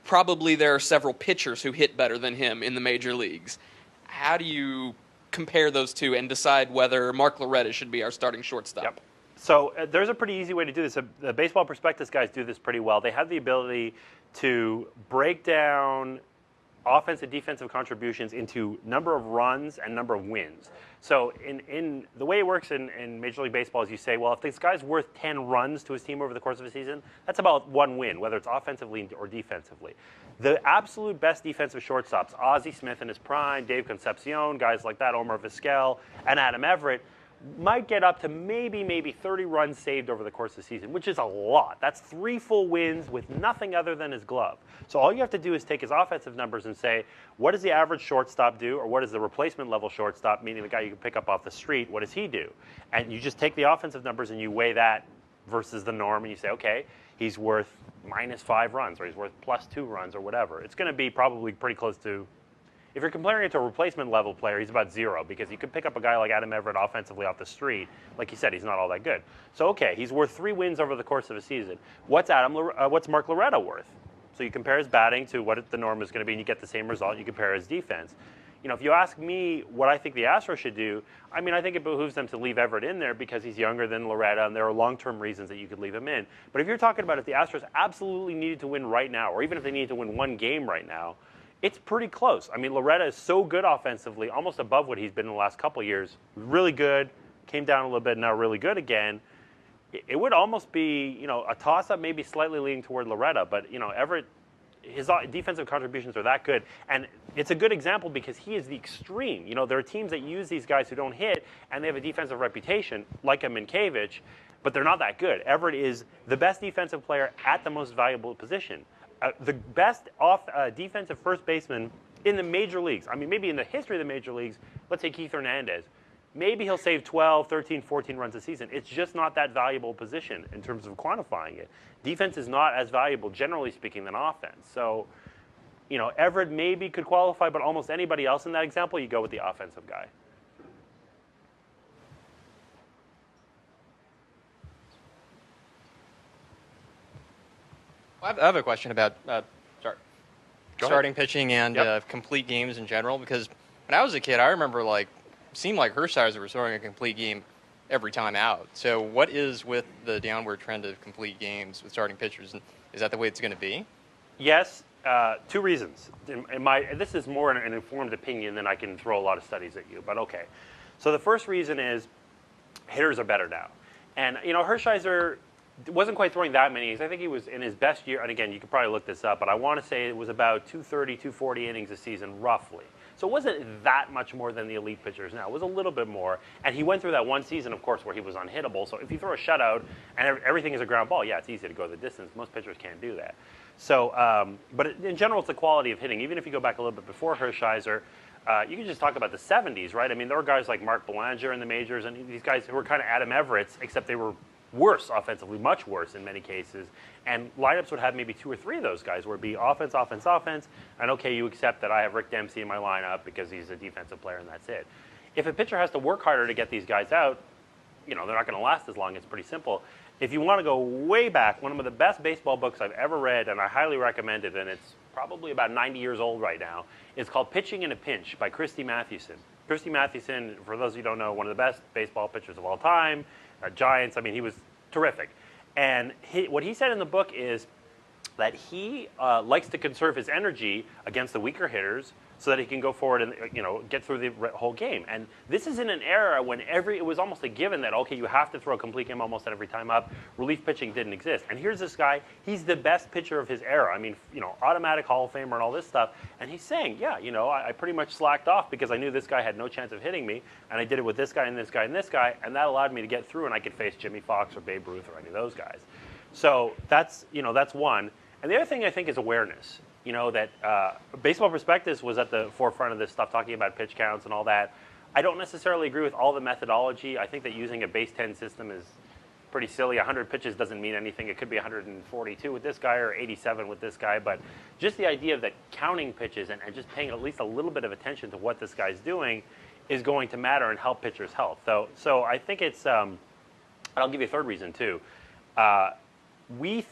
probably there are several pitchers who hit better than him in the major leagues? How do you compare those two and decide whether Mark Loretta should be our starting shortstop? Yep. So there's a pretty easy way to do this. The Baseball Prospectus guys do this pretty well. They have the ability to break down offensive, defensive contributions into number of runs and number of wins. So in the way it works in Major League Baseball is you say, well, if this guy's worth 10 runs to his team over the course of a season, that's about one win, whether it's offensively or defensively. The absolute best defensive shortstops, Ozzie Smith in his prime, Dave Concepcion, guys like that, Omar Vizquel, and Adam Everett, might get up to maybe 30 runs saved over the course of the season, which is a lot. That's 3 full wins with nothing other than his glove. So all you have to do is take his offensive numbers and say, what does the average shortstop do, or what does the replacement level shortstop, meaning the guy you can pick up off the street, what does he do? And you just take the offensive numbers and you weigh that versus the norm, and you say, okay, he's worth -5 runs, or he's worth +2 runs, or whatever. It's going to be probably pretty close to, if you're comparing it to a replacement level player, he's about 0, because you could pick up a guy like Adam Everett offensively off the street. Like you said, he's not all that good. So, okay, he's worth 3 wins over the course of a season. What's Mark Loretta worth? So you compare his batting to what the norm is going to be, and you get the same result. You compare his defense. If you ask me what I think the Astros should do, I mean, I think it behooves them to leave Everett in there because he's younger than Loretta, and there are long-term reasons that you could leave him in. But if you're talking about if the Astros absolutely needed to win right now, or even if they needed to win one game right now, it's pretty close. I mean, Loretta is so good offensively, almost above what he's been in the last couple of years. Really good, came down a little bit, now really good again. It would almost be, a toss-up, maybe slightly leaning toward Loretta, but, Everett, his defensive contributions are that good. And it's a good example because he is the extreme. There are teams that use these guys who don't hit, and they have a defensive reputation, like a Minkiewicz, but they're not that good. Everett is the best defensive player at the most valuable position. The best defensive first baseman in the major leagues. I mean, maybe in the history of the major leagues, let's say Keith Hernandez. Maybe he'll save 12, 13, 14 runs a season. It's just not that valuable position in terms of quantifying it. Defense is not as valuable, generally speaking, than offense. So, Everett maybe could qualify, but almost anybody else in that example, you go with the offensive guy. I have a question about starting pitching and complete games in general, because when I was a kid, I remember seemed like Hershiser was throwing a complete game every time out. So what is with the downward trend of complete games with starting pitchers? And is that the way it's going to be? Yes, two reasons. This is more an informed opinion than I can throw a lot of studies at you, but okay. So the first reason is hitters are better now. And, Hershiser wasn't quite throwing that many innings. I think he was in his best year, and again, you could probably look this up, but I want to say it was about 230, 240 innings a season, roughly. So it wasn't that much more than the elite pitchers now. It was a little bit more. And he went through that one season, of course, where he was unhittable. So if you throw a shutout and everything is a ground ball, yeah, it's easy to go the distance. Most pitchers can't do that. So, but in general, it's the quality of hitting. Even if you go back a little bit before Hershiser, you can just talk about the 70s, right? I mean, there were guys like Mark Belanger in the majors, and these guys who were kind of Adam Everetts, except they were worse offensively, much worse in many cases. And lineups would have maybe 2 or 3 of those guys where it'd be offense, offense, offense. And okay, you accept that I have Rick Dempsey in my lineup because he's a defensive player and that's it. If a pitcher has to work harder to get these guys out, they're not going to last as long. It's pretty simple. If you want to go way back, one of the best baseball books I've ever read, and I highly recommend it, and it's probably about 90 years old right now, is called Pitching in a Pinch by Christy Mathewson. Christy Mathewson, for those of you who don't know, one of the best baseball pitchers of all time. Giants, I mean, he was terrific. And what he said in the book is that he likes to conserve his energy against the weaker hitters so that he can go forward and get through the whole game. And this is in an era when it was almost a given that, okay, you have to throw a complete game almost every time up. Relief pitching didn't exist. And here's this guy, he's the best pitcher of his era. I mean, automatic Hall of Famer and all this stuff. And he's saying, yeah, I pretty much slacked off because I knew this guy had no chance of hitting me. And I did it with this guy and this guy and this guy. And that allowed me to get through, and I could face Jimmy Fox or Babe Ruth or any of those guys. So that's one. And the other thing I think is awareness. That Baseball Prospectus was at the forefront of this stuff, talking about pitch counts and all that. I don't necessarily agree with all the methodology. I think that using a base 10 system is pretty silly. 100 pitches doesn't mean anything. It could be 142 with this guy or 87 with this guy. But just the idea of that counting pitches and just paying at least a little bit of attention to what this guy's doing is going to matter and help pitchers' health. So I think it's, and I'll give you a third reason too. We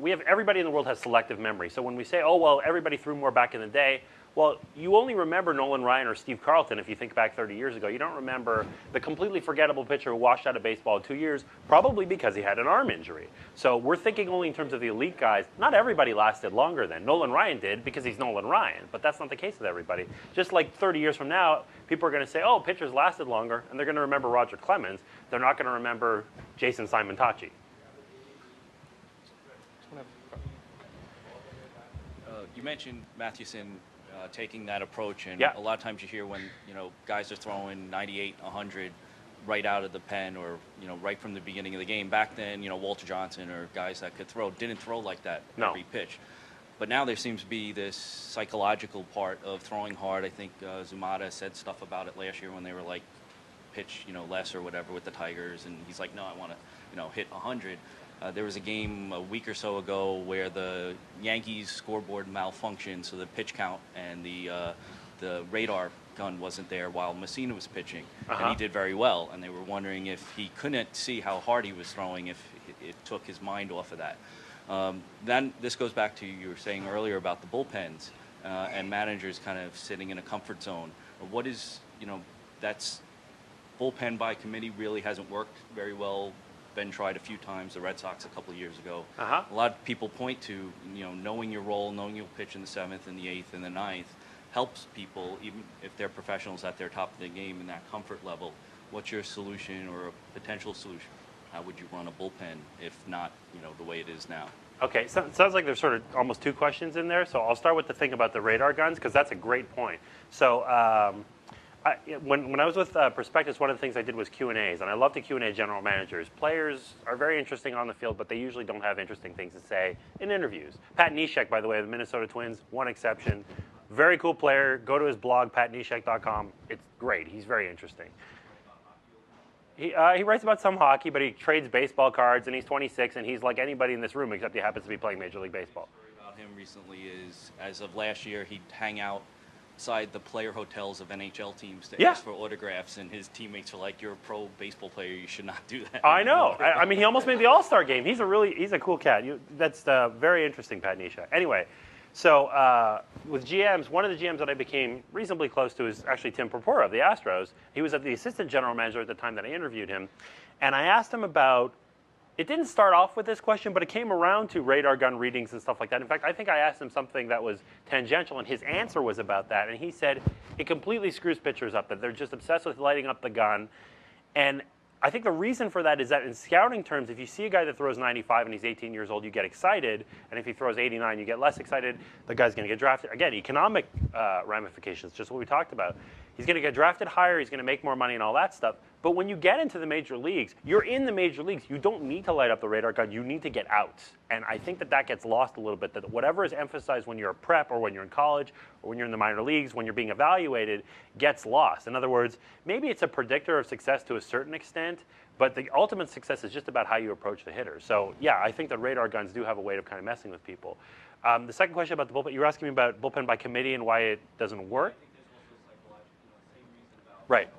have everybody in the world has selective memory. So when we say, oh, well, everybody threw more back in the day, well, you only remember Nolan Ryan or Steve Carlton if you think back 30 years ago. You don't remember the completely forgettable pitcher who washed out of baseball in 2 years, probably because he had an arm injury. So we're thinking only in terms of the elite guys. Not everybody lasted longer than Nolan Ryan did because he's Nolan Ryan, but that's not the case with everybody. Just like 30 years from now, people are going to say, oh, pitchers lasted longer, and they're going to remember Roger Clemens. They're not going to remember Jason Simon-Tachi. You mentioned Mathewson taking that approach, and yeah. A lot of times you hear when guys are throwing 98, 100 right out of the pen, or right from the beginning of the game. Back then, Walter Johnson or guys that could throw didn't throw like that every pitch. But now there seems to be this psychological part of throwing hard. I think Zumata said stuff about it last year when they were like pitch less or whatever with the Tigers, and he's like, no, I want to hit 100. There was a game a week or so ago where the Yankees scoreboard malfunctioned, so the pitch count and the radar gun wasn't there while Messina was pitching, and he did very well. And they were wondering if he couldn't see how hard he was throwing, if it took his mind off of that. Then this goes back to you were saying earlier about the bullpens and managers kind of sitting in a comfort zone. What is that's bullpen by committee really hasn't worked very well. Been tried a few times. The Red Sox a couple of years ago. A lot of people point to knowing your role, knowing you'll pitch in the 7th and the 8th and the 9th helps people, even if they're professionals at their top of the game in that comfort level. What's your solution or a potential solution? How would you run a bullpen if not the way it is now? Okay, so it sounds like there's sort of almost 2 questions in there. So I'll start with the thing about the radar guns because that's a great point. So. When I was with Prospectus, one of the things I did was Q&As, and I love to Q&A general managers. Players are very interesting on the field, but they usually don't have interesting things to say in interviews. Pat Neshek, by the way, of the Minnesota Twins, one exception. Very cool player. Go to his blog, patneshek.com. It's great. He's very interesting. He writes about some hockey, but he trades baseball cards, and he's 26, and he's like anybody in this room, except he happens to be playing Major League Baseball. The story about him recently is, as of last year, he'd hang out outside the player hotels of NHL teams to ask for autographs, and his teammates are like, "You're a pro baseball player. You should not do that." I know. I mean, he almost made the All-Star game. He's a cool cat. That's very interesting, Pat Neshek. Anyway, So with GMs, one of the GMs that I became reasonably close to is actually Tim Purpura of the Astros. He was the assistant general manager at the time that I interviewed him. And I asked him about, it didn't start off with this question, but it came around to radar gun readings and stuff like that. In fact, I think I asked him something that was tangential, and his answer was about that. And he said it completely screws pitchers up, that they're just obsessed with lighting up the gun. And I think the reason for that is that in scouting terms, if you see a guy that throws 95 and he's 18 years old, you get excited. And if he throws 89, you get less excited. The guy's going to get drafted. Again, economic ramifications, just what we talked about. He's going to get drafted higher. He's going to make more money and all that stuff. But when you get into the major leagues, you're in the major leagues. You don't need to light up the radar gun. You need to get out. And I think that gets lost a little bit, that whatever is emphasized when you're a prep or when you're in college or when you're in the minor leagues, when you're being evaluated, gets lost. In other words, maybe it's a predictor of success to a certain extent, but the ultimate success is just about how you approach the hitter. So, yeah, I think that radar guns do have a way of kind of messing with people. The second question about the bullpen, you were asking me about bullpen by committee and why it doesn't work? Right.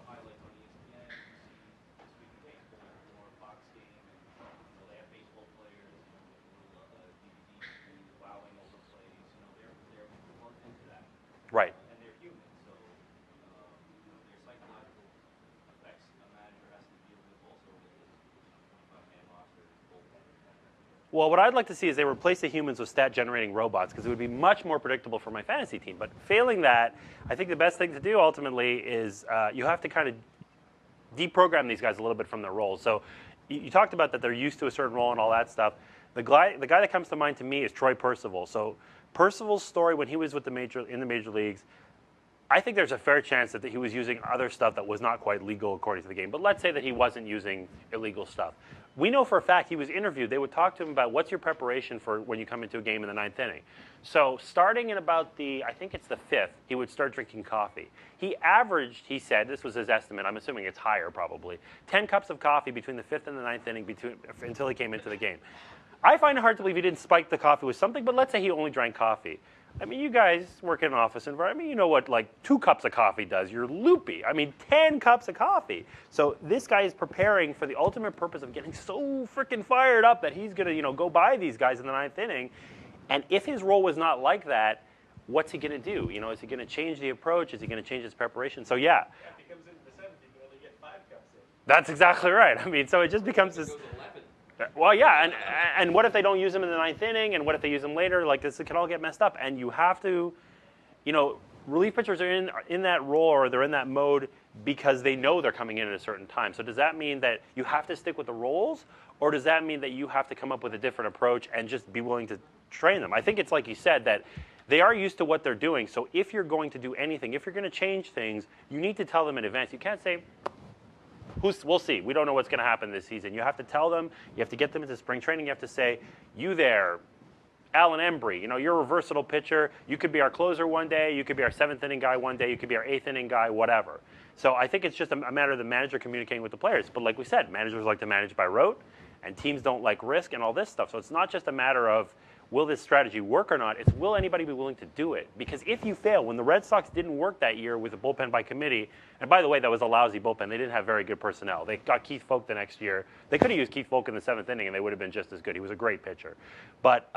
Right. And they're human, so their psychological effects a manager has to deal with also with his 25-man roster. Well, what I'd like to see is they replace the humans with stat-generating robots, because it would be much more predictable for my fantasy team. But failing that, I think the best thing to do ultimately is you have to kind of deprogram these guys a little bit from their roles. So you talked about that they're used to a certain role and all that stuff. The guy that comes to mind to me is Troy Percival. So Percival's story when he was with in the major leagues, I think there's a fair chance that he was using other stuff that was not quite legal according to the game. But let's say that he wasn't using illegal stuff. We know for a fact he was interviewed. They would talk to him about what's your preparation for when you come into a game in the ninth inning. So starting in about I think it's the fifth, he would start drinking coffee. He averaged, he said, this was his estimate, I'm assuming it's higher probably, 10 cups of coffee between the fifth and the ninth inning until he came into the game. I find it hard to believe he didn't spike the coffee with something, but let's say he only drank coffee. I mean, you guys work in an office environment. I mean, you know what, like 2 cups of coffee does. You're loopy. I mean, 10 cups of coffee. So this guy is preparing for the ultimate purpose of getting so freaking fired up that he's going to, go by these guys in the ninth inning. And if his role was not like that, what's he going to do? Is he going to change the approach? Is he going to change his preparation? So, yeah. If he comes into the seventh, he can only get 5 cups in. That's exactly right. I mean, so it just becomes this. Well, yeah, and what if they don't use him in the ninth inning, and what if they use him later? Like, this can all get messed up, and you have to, relief pitchers are in that role or they're in that mode because they know they're coming in at a certain time. So does that mean that you have to stick with the roles, or does that mean that you have to come up with a different approach and just be willing to train them? I think it's like you said, that they are used to what they're doing. So if you're going to do anything, if you're going to change things, you need to tell them in advance. You can't say, we'll see. We don't know what's going to happen this season. You have to tell them. You have to get them into spring training. You have to say, you there, Alan Embry, you're a versatile pitcher. You could be our closer one day. You could be our 7th inning guy one day. You could be our 8th inning guy, whatever. So I think it's just a matter of the manager communicating with the players. But like we said, managers like to manage by rote, and teams don't like risk and all this stuff. So it's not just a matter of, will this strategy work or not? It's, will anybody be willing to do it? Because if you fail, when the Red Sox didn't work that year with a bullpen by committee, and by the way, that was a lousy bullpen. They didn't have very good personnel. They got Keith Foulke the next year. They could have used Keith Foulke in the 7th inning, and they would have been just as good. He was a great pitcher. But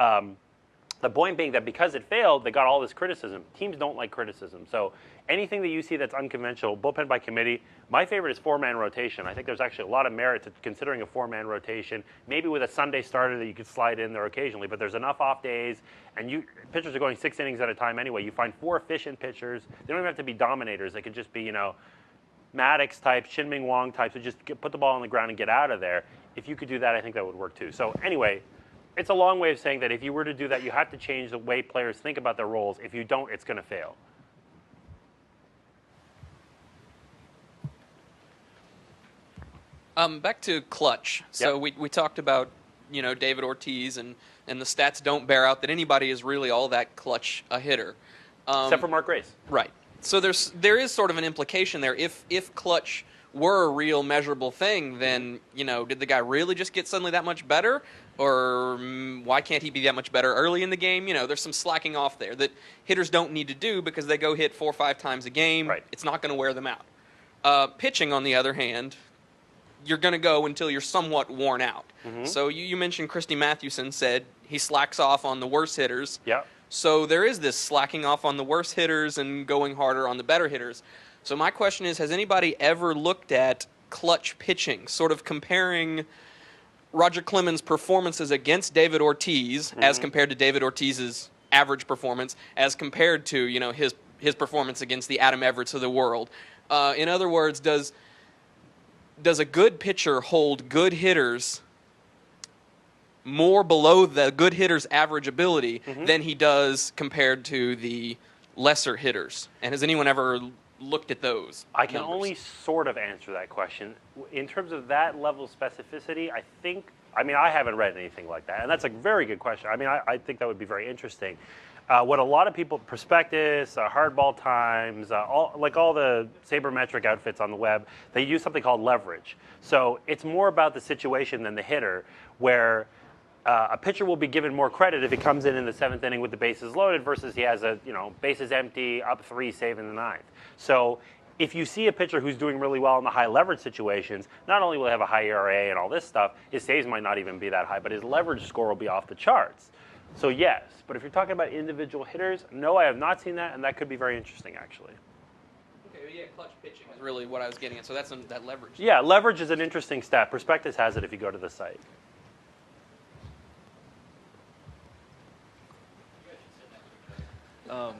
the point being that because it failed, they got all this criticism. Teams don't like criticism. So anything that you see that's unconventional, bullpen by committee, my favorite is 4-man rotation. I think there's actually a lot of merit to considering a 4-man rotation, maybe with a Sunday starter that you could slide in there occasionally, but there's enough off days, and pitchers are going 6 innings at a time anyway. You find 4 efficient pitchers. They don't even have to be dominators. They could just be, Maddox types, Shin-Ming Wong types, who just put the ball on the ground and get out of there. If you could do that, I think that would work too. So anyway, it's a long way of saying that if you were to do that, you have to change the way players think about their roles. If you don't, it's going to fail. Back to clutch. So we talked about, David Ortiz, and the stats don't bear out that anybody is really all that clutch a hitter. Except for Mark Grace. Right. So there is sort of an implication there. If clutch were a real measurable thing, then, did the guy really just get suddenly that much better? Or why can't he be that much better early in the game? There's some slacking off there that hitters don't need to do because they go hit 4 or 5 times a game. Right. It's not going to wear them out. Pitching, on the other hand, you're going to go until you're somewhat worn out. Mm-hmm. So you mentioned Christy Mathewson said he slacks off on the worst hitters. Yeah. So there is this slacking off on the worst hitters and going harder on the better hitters. So my question is, has anybody ever looked at clutch pitching, sort of comparing Roger Clemens' performances against David Ortiz as compared to David Ortiz's average performance as compared to, his performance against the Adam Everetts of the world? In other words, does a good pitcher hold good hitters more below the good hitter's average ability than he does compared to the lesser hitters? And has anyone ever looked at those I can numbers? only sort of answer that question. In terms of that level of specificity, I haven't read anything like that. And that's a very good question. I think that would be very interesting. What a lot of people, Prospectus, Hardball Times, all the sabermetric outfits on the web, they use something called leverage. So it's more about the situation than the hitter, where a pitcher will be given more credit if he comes in the 7th inning with the bases loaded versus he has bases empty, up 3, save in the 9th. So if you see a pitcher who's doing really well in the high leverage situations, not only will he have a high ERA and all this stuff, his saves might not even be that high, but his leverage score will be off the charts. So yes, but if you're talking about individual hitters, no, I have not seen that, and that could be very interesting, actually. Okay, yeah, clutch pitching is really what I was getting at. So that's that leverage. Yeah, leverage is an interesting stat. Prospectus has it if you go to the site.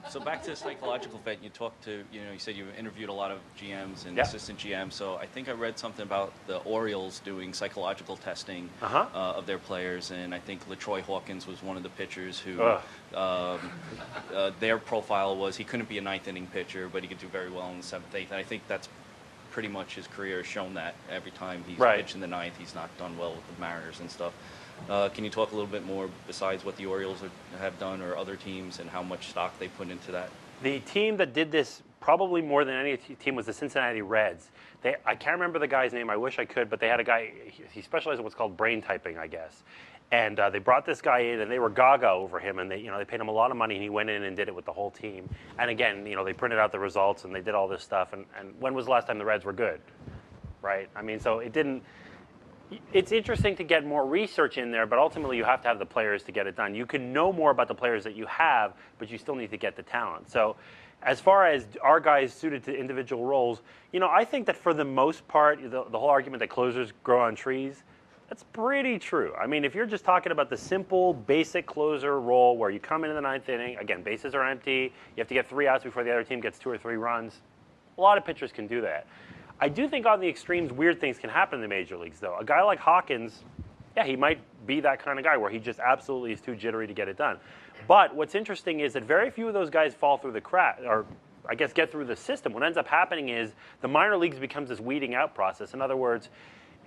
So back to the psychological fit, you talked to, you said you interviewed a lot of GMs and assistant GMs. So I think I read something about the Orioles doing psychological testing of their players, and I think LaTroy Hawkins was one of the pitchers who their profile was he couldn't be a 9th inning pitcher, but he could do very well in the 7th, 8th. And I think that's pretty much his career has shown that every time he's pitched in the 9th, he's not done well with the Mariners and stuff. Can you talk a little bit more besides what the Orioles have done or other teams and how much stock they put into that? The team that did this probably more than any team was the Cincinnati Reds. I can't remember the guy's name. I wish I could, but they had a guy. He specialized in what's called brain typing, I guess. And they brought this guy in, and they were gaga over him, and they paid him a lot of money, and he went in and did it with the whole team. And again, they printed out the results, and they did all this stuff. And when was the last time the Reds were good? Right? So it didn't. It's interesting to get more research in there, but ultimately you have to have the players to get it done. You can know more about the players that you have, but you still need to get the talent. So as far as our guys suited to individual roles, I think that for the most part, the whole argument that closers grow on trees, that's pretty true. If you're just talking about the simple, basic closer role where you come into the 9th inning, again, bases are empty, you have to get 3 outs before the other team gets 2 or 3 runs, a lot of pitchers can do that. I do think on the extremes, weird things can happen in the major leagues, though. A guy like Hawkins, yeah, he might be that kind of guy where he just absolutely is too jittery to get it done. But what's interesting is that very few of those guys fall through the crack, or I guess get through the system. What ends up happening is the minor leagues becomes this weeding out process. In other words,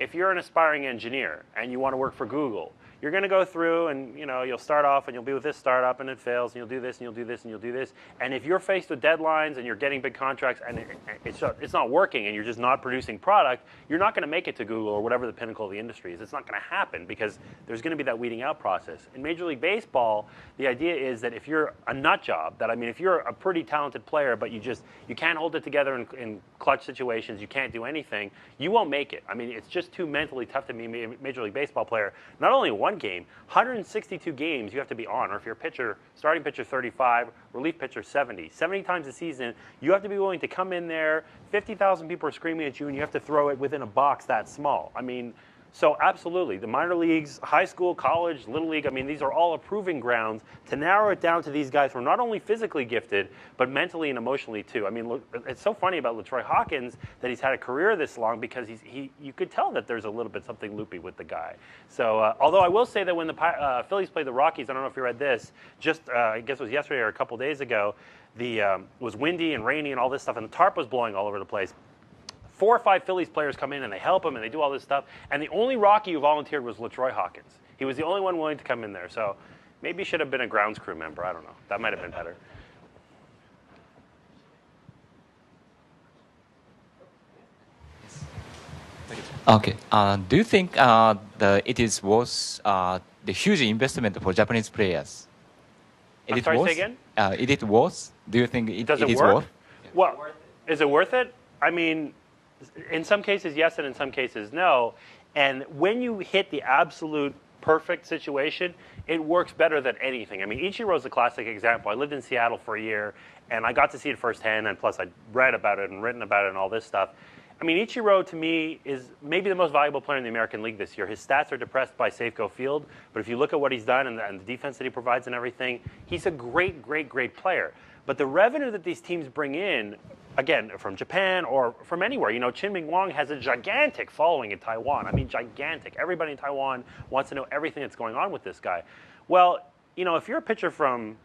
if you're an aspiring engineer and you want to work for Google, you're going to go through and you'll start off and you'll be with this startup and it fails and you'll do this and you'll do this and you'll do this. And if you're faced with deadlines and you're getting big contracts and it's not working and you're just not producing product, you're not going to make it to Google or whatever the pinnacle of the industry is. It's not going to happen because there's going to be that weeding out process. In Major League Baseball, the idea is that if you're a nut job, if you're a pretty talented player but you can't hold it together in clutch situations, you can't do anything, you won't make it. It's just too mentally tough to be a Major League Baseball player. Not only one game, 162 games you have to be on, or if you're a pitcher, starting pitcher 35, relief pitcher 70 times a season, you have to be willing to come in there, 50,000 people are screaming at you, and you have to throw it within a box that small. So absolutely, the minor leagues, high school, college, little league, these are all a proving grounds to narrow it down to these guys who are not only physically gifted, but mentally and emotionally too. It's so funny about LaTroy Hawkins that he's had a career this long because you could tell that there's a little bit something loopy with the guy. So although I will say that when the Phillies played the Rockies, I don't know if you read this, just I guess it was yesterday or a couple days ago, it was windy and rainy and all this stuff, and the tarp was blowing all over the place. 4 or 5 Phillies players come in and they help him and they do all this stuff. And the only Rocky who volunteered was LaTroy Hawkins. He was the only one willing to come in there. So maybe he should have been a grounds crew member. I don't know. That might have been better. Okay. Do you think it is worth the huge investment for Japanese players? I'm sorry, say again? Is it worth? Do you think it is work? worth? Well, is it worth it? In some cases, yes, and in some cases, no. And when you hit the absolute perfect situation, it works better than anything. I mean, Ichiro's a classic example. I lived in Seattle for a year, and I got to see it firsthand, and plus I read about it and written about it and all this stuff. I mean, Ichiro, to me, is maybe the most valuable player in the American League this year. His stats are depressed by Safeco Field, but if you look at what he's done and the defense that he provides and everything, he's a great, great, great player. But the revenue that these teams bring in, again, from Japan or from anywhere, you know, Chin-Ming Wong has a gigantic following in Taiwan. I mean, gigantic. Everybody in Taiwan wants to know everything that's going on with this guy. Well, you know, if you're a pitcher from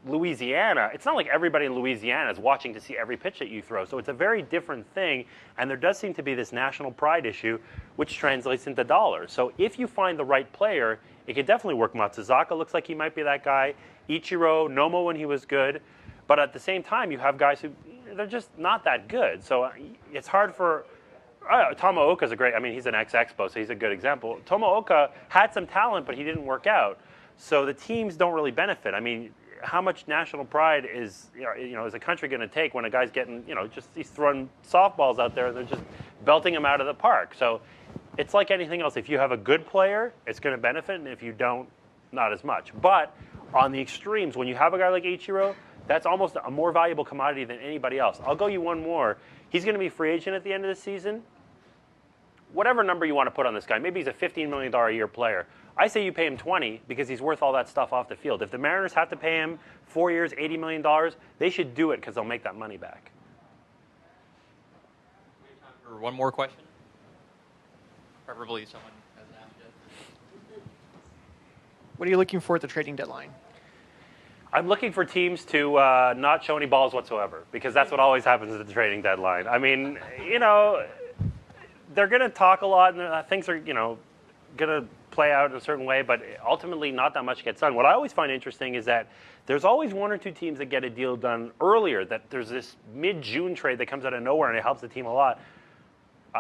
Louisiana, it's not like everybody in Louisiana is watching to see every pitch that you throw. So it's a very different thing, and there does seem to be this national pride issue, which translates into dollars. So if you find the right player, it can definitely work. Matsuzaka looks like he might be that guy. Ichiro, Nomo when he was good. But at the same time, you have guys who, they're just not that good. So it's hard for, Tomooka's a great, I mean, he's an ex-Expo, so he's a good example. Tomoaka had some talent, but he didn't work out. So the teams don't really benefit. I mean, how much national pride is a country going to take when a guy's getting, just he's throwing softballs out there and they're just belting him out of the park? So it's like anything else. If you have a good player, it's going to benefit, and if you don't, not as much. But on the extremes, when you have a guy like Ichiro, that's almost a more valuable commodity than anybody else. I'll go you one more. He's going to be free agent at the end of the season. Whatever number you want to put on this guy, maybe he's a $15 million a year player. I say you pay him 20 because he's worth all that stuff off the field. If the Mariners have to pay him 4 years, $80 million, they should do it because they'll make that money back. We have time for one more question. Preferably someone hasn't asked yet. What are you looking for at the trading deadline? I'm looking for teams to not show any balls whatsoever, because that's what always happens at the trading deadline. I mean, they're going to talk a lot, and things are, going to play out in a certain way, but ultimately not that much gets done. What I always find interesting is that there's always one or two teams that get a deal done earlier, that there's this mid-June trade that comes out of nowhere, and it helps the team a lot.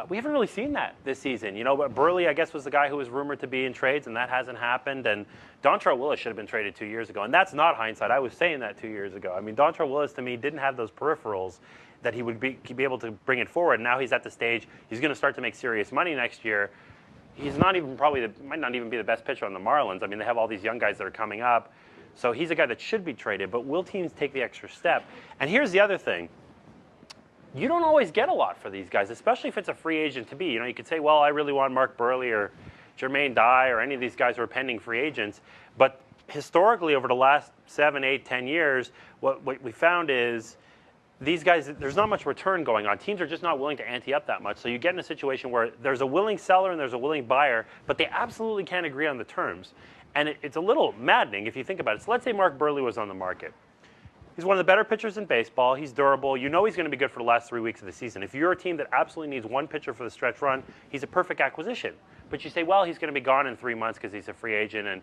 We haven't really seen that this season. But Burley, I guess, was the guy who was rumored to be in trades, and that hasn't happened. And Dontrell Willis should have been traded 2 years ago. And that's not hindsight. I was saying that 2 years ago. I mean, Dontrell Willis, to me, didn't have those peripherals that he would be able to bring it forward. Now he's at the stage, he's going to start to make serious money next year. He's not even might not even be the best pitcher on the Marlins. I mean, they have all these young guys that are coming up. So he's a guy that should be traded. But will teams take the extra step? And here's the other thing. You don't always get a lot for these guys, especially if it's a free agent to be. You could say, well, I really want Mark Burley or Jermaine Dye or any of these guys who are pending free agents. But historically, over the last 7, 8, 10 years, what we found is these guys, there's not much return going on. Teams are just not willing to ante up that much. So you get in a situation where there's a willing seller and there's a willing buyer, but they absolutely can't agree on the terms. And it's a little maddening if you think about it. So let's say Mark Burley was on the market. He's one of the better pitchers in baseball. He's durable. He's going to be good for the last 3 weeks of the season. If you're a team that absolutely needs one pitcher for the stretch run, he's a perfect acquisition. But you say, well, he's going to be gone in 3 months because he's a free agent, and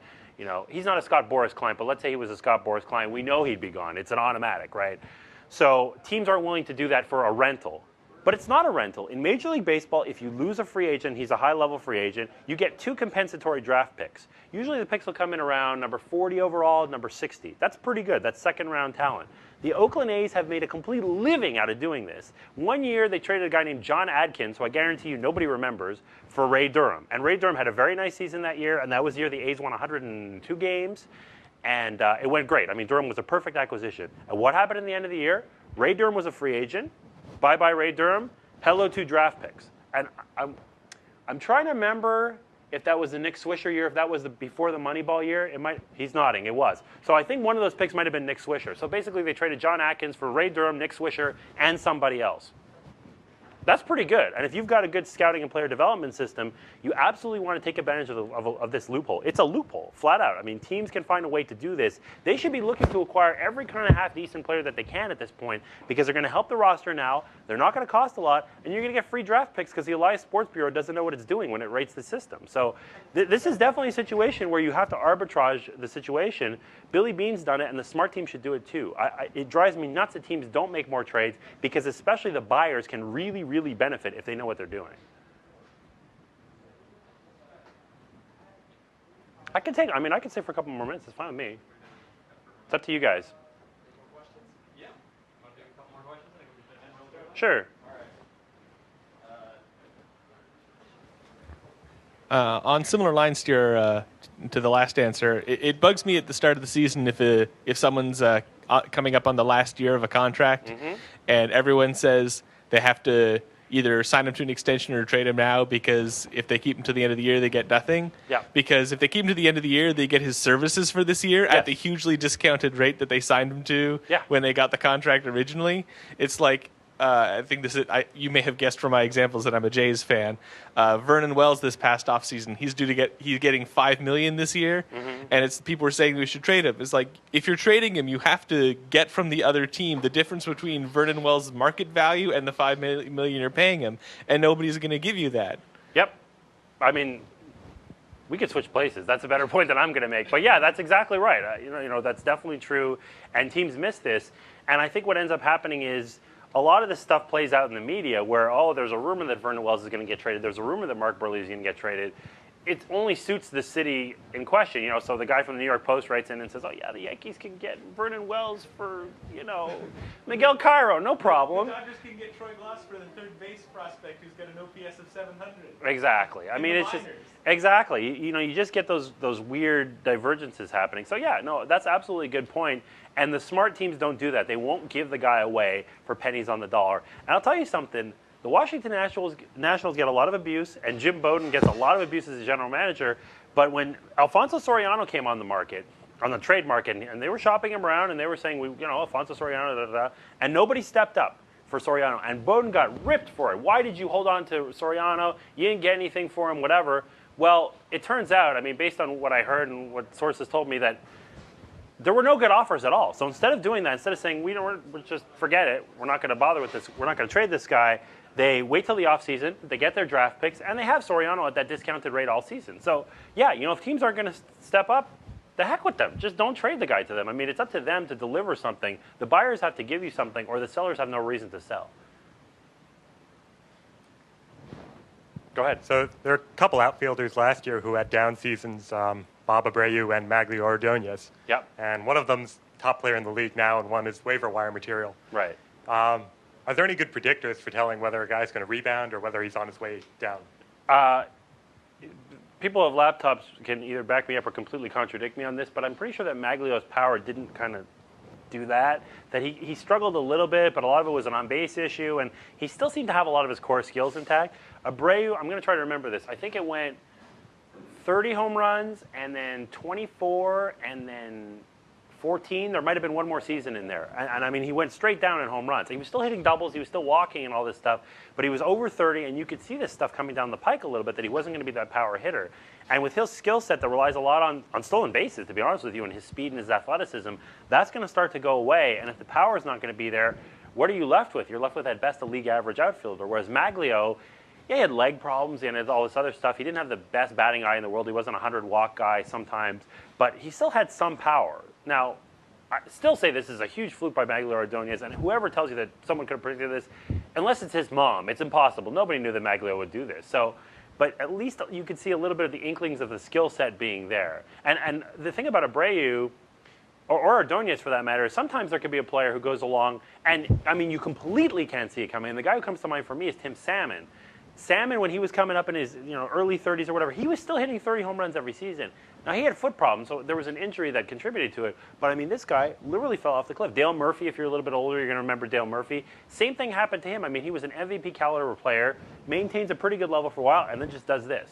he's not a Scott Boras client. But let's say he was a Scott Boras client, we know he'd be gone. It's an automatic, right? So teams aren't willing to do that for a rental. But it's not a rental. In Major League Baseball, if you lose a free agent, he's a high-level free agent, you get 2 compensatory draft picks. Usually the picks will come in around number 40 overall, number 60. That's pretty good. That's second-round talent. The Oakland A's have made a complete living out of doing this. 1 year, they traded a guy named John Adkins, who I guarantee you nobody remembers, for Ray Durham. And Ray Durham had a very nice season that year, and that was the year the A's won 102 games. And it went great. I mean, Durham was a perfect acquisition. And what happened in the end of the year? Ray Durham was a free agent. Bye-bye, Ray Durham. Hello, 2 draft picks. And I'm trying to remember if that was the Nick Swisher year, if that was before the Moneyball year. He's nodding. It was. So I think one of those picks might have been Nick Swisher. So basically, they traded John Atkins for Ray Durham, Nick Swisher, and somebody else. That's pretty good. And if you've got a good scouting and player development system, you absolutely want to take advantage of this loophole. It's a loophole, flat out. I mean, teams can find a way to do this. They should be looking to acquire every kind of half-decent player that they can at this point, because they're going to help the roster now. They're not going to cost a lot, and you're going to get free draft picks because the Elias Sports Bureau doesn't know what it's doing when it rates the system. So this is definitely a situation where you have to arbitrage the situation. Billy Beane's done it, and the smart team should do it too. It drives me nuts that teams don't make more trades, because especially the buyers can really benefit if they know what they're doing. I can stay for a couple more minutes. It's fine with me. It's up to you guys. Yeah. Want to take a couple more questions? I think we can fit in real quick. Sure. All right. On similar lines to the last answer, it bugs me at the start of the season if someone's coming up on the last year of a contract, and everyone says they have to either sign him to an extension or trade him now, because if they keep him to the end of the year, they get nothing. Yeah. Because if they keep him to the end of the year, they get his services for this year at the hugely discounted rate that they signed him to when they got the contract originally. It's like, I think this is. You may have guessed from my examples that I'm a Jays fan. Vernon Wells this past offseason, he's getting $5 million this year, and people are saying we should trade him. It's like, if you're trading him, you have to get from the other team the difference between Vernon Wells' market value and the $5 million you're paying him, and nobody's going to give you that. Yep. I mean, we could switch places. That's a better point than I'm going to make. But yeah, that's exactly right. You know, that's definitely true, and teams miss this. And I think what ends up happening is, a lot of this stuff plays out in the media where, there's a rumor that Vernon Wells is going to get traded. There's a rumor that Mark Buehrle is going to get traded. It only suits the city in question. So the guy from the New York Post writes in and says, the Yankees can get Vernon Wells for, Miguel Cairo, no problem. The Dodgers can get Troy Glass for the third base prospect who's got an OPS of 700. Exactly. I mean, it's just, exactly. You just get those weird divergences happening. So yeah, no, that's absolutely a good point. And the smart teams don't do that. They won't give the guy away for pennies on the dollar. And I'll tell you something, the Washington Nationals get a lot of abuse, and Jim Bowden gets a lot of abuse as a general manager. But when Alfonso Soriano came on the market, on the trade market, and they were shopping him around, and they were saying, Alfonso Soriano, and nobody stepped up for Soriano. And Bowden got ripped for it. Why did you hold on to Soriano? You didn't get anything for him, whatever. Well, it turns out, based on what I heard and what sources told me, that there were no good offers at all. So instead of doing that, instead of saying, we're just forget it, we're not going to bother with this, we're not going to trade this guy, they wait till the offseason, they get their draft picks, and they have Soriano at that discounted rate all season. So, yeah, if teams aren't going to step up, the heck with them. Just don't trade the guy to them. It's up to them to deliver something. The buyers have to give you something, or the sellers have no reason to sell. Go ahead. So there are a couple outfielders last year who had down seasons, Bob Abreu and Maglio Ordonez. Yep. And one of them's top player in the league now, and one is waiver wire material. Right. Are there any good predictors for telling whether a guy's going to rebound or whether he's on his way down? People of laptops can either back me up or completely contradict me on this, but I'm pretty sure that Maglio's power didn't kind of do that. That he struggled a little bit, but a lot of it was an on-base issue, and he still seemed to have a lot of his core skills intact. Abreu, I'm going to try to remember this. I think it went 30 home runs, and then 24, and then 14. There might have been one more season in there. And he went straight down in home runs. He was still hitting doubles. He was still walking and all this stuff. But he was over 30, and you could see this stuff coming down the pike a little bit, that he wasn't going to be that power hitter. And with his skill set that relies a lot on stolen bases, to be honest with you, and his speed and his athleticism, that's going to start to go away. And if the power is not going to be there, what are you left with? You're left with at best a league average outfielder. Whereas Maglio, he had leg problems and all this other stuff. He didn't have the best batting eye in the world. He wasn't a 100-walk guy sometimes, but he still had some power. Now, I still say this is a huge fluke by Maglio Ordonez, and whoever tells you that someone could have predicted this, unless it's his mom, it's impossible. Nobody knew that Maglio would do this. So, but at least you could see a little bit of the inklings of the skill set being there. And the thing about Abreu, or Ordonez for that matter, is sometimes there could be a player who goes along, and you completely can't see it coming. And the guy who comes to mind for me is Tim Salmon. Salmon, when he was coming up in his early 30s or whatever, he was still hitting 30 home runs every season. Now, he had foot problems, so there was an injury that contributed to it. But, this guy literally fell off the cliff. Dale Murphy, if you're a little bit older, you're going to remember Dale Murphy. Same thing happened to him. He was an MVP caliber player, maintains a pretty good level for a while, and then just does this.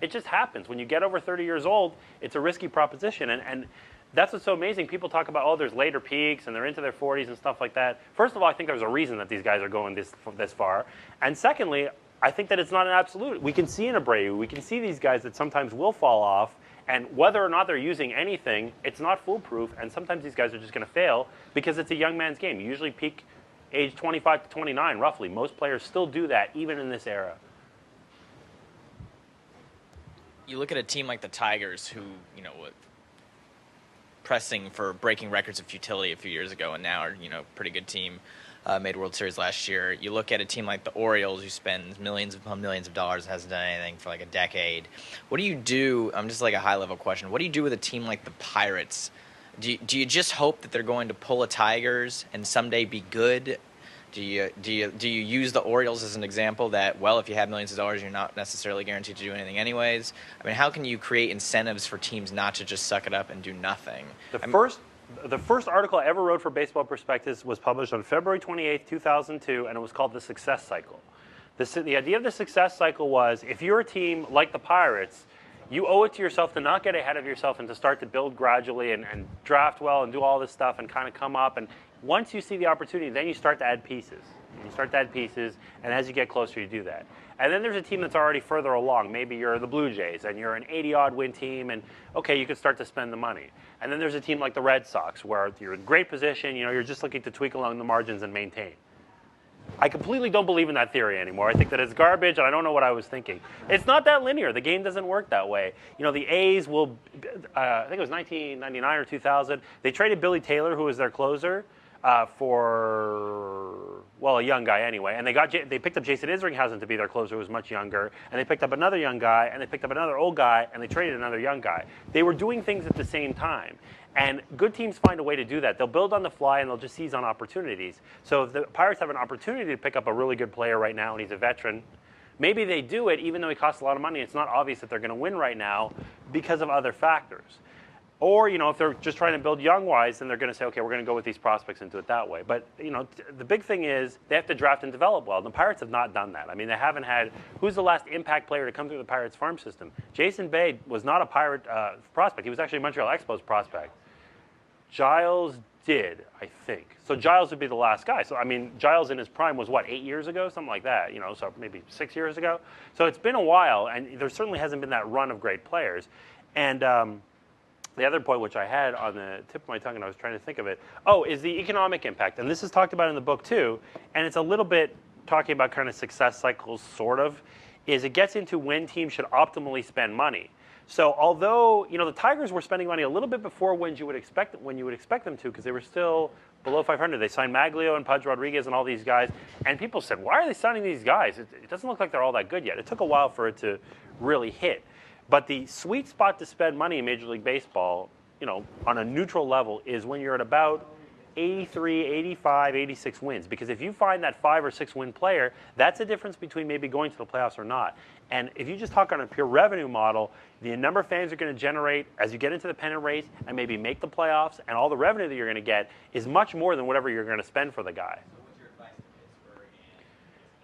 It just happens. When you get over 30 years old, it's a risky proposition. And that's what's so amazing. People talk about, there's later peaks, and they're into their 40s and stuff like that. First of all, I think there's a reason that these guys are going this far. And secondly, I think that it's not an absolute. We can see in Abreu, we can see these guys that sometimes will fall off, and whether or not they're using anything, it's not foolproof, and sometimes these guys are just going to fail because it's a young man's game. You usually peak age 25 to 29, roughly. Most players still do that, even in this era. You look at a team like the Tigers, who, pressing for breaking records of futility a few years ago, and now are, pretty good team. Made World Series last year. You look at a team like the Orioles, who spends millions upon millions of dollars and hasn't done anything for like a decade. What do you do? Just like a high-level question. What do you do with a team like the Pirates? Do you just hope that they're going to pull a Tigers and someday be good? Do you use the Orioles as an example that, well, if you have millions of dollars, you're not necessarily guaranteed to do anything anyways? I mean, how can you create incentives for teams not to just suck it up and do nothing? The first article I ever wrote for Baseball Prospectus was published on February 28th, 2002, and it was called The Success Cycle. The idea of the success cycle was, if you're a team like the Pirates, you owe it to yourself to not get ahead of yourself and to start to build gradually and draft well and do all this stuff and kind of come up. And once you see the opportunity, then you start to add pieces. And as you get closer, you do that. And then there's a team that's already further along. Maybe you're the Blue Jays, and you're an 80-odd win team, and okay, you can start to spend the money. And then there's a team like the Red Sox, where you're in great position, you're just looking to tweak along the margins and maintain. I completely don't believe in that theory anymore. I think that it's garbage, and I don't know what I was thinking. It's not that linear. The game doesn't work that way. The A's will, I think it was 1999 or 2000, they traded Billy Taylor, who was their closer, for, well, a young guy anyway. And they picked up Jason Isringhausen to be their closer, who was much younger. And they picked up another young guy, and they picked up another old guy, and they traded another young guy. They were doing things at the same time. And good teams find a way to do that. They'll build on the fly, and they'll just seize on opportunities. So if the Pirates have an opportunity to pick up a really good player right now, and he's a veteran, maybe they do it even though he costs a lot of money. It's not obvious that they're going to win right now because of other factors. Or, if they're just trying to build young-wise, then they're going to say, okay, we're going to go with these prospects and do it that way. But, the big thing is they have to draft and develop well. The Pirates have not done that. I mean, they haven't had – who's the last impact player to come through the Pirates farm system? Jason Bay was not a Pirate prospect. He was actually a Montreal Expos prospect. Giles did, I think. So Giles would be the last guy. So, I mean, Giles in his prime was, 8 years ago? Something like that, so maybe 6 years ago. So it's been a while, and there certainly hasn't been that run of great players. And the other point, which I had on the tip of my tongue, and I was trying to think of it, is the economic impact. And this is talked about in the book, too. And it's a little bit talking about kind of success cycles, sort of, is it gets into when teams should optimally spend money. So although, the Tigers were spending money a little bit before when you would expect them to, because they were still below 500. They signed Maglio and Pudge Rodriguez and all these guys. And people said, why are they signing these guys? It doesn't look like they're all that good yet. It took a while for it to really hit. But the sweet spot to spend money in Major League Baseball, on a neutral level, is when you're at about 83, 85, 86 wins. Because if you find that 5 or 6 win player, that's the difference between maybe going to the playoffs or not. And if you just talk on a pure revenue model, the number of fans you're going to generate as you get into the pennant race and maybe make the playoffs, and all the revenue that you're going to get is much more than whatever you're going to spend for the guy.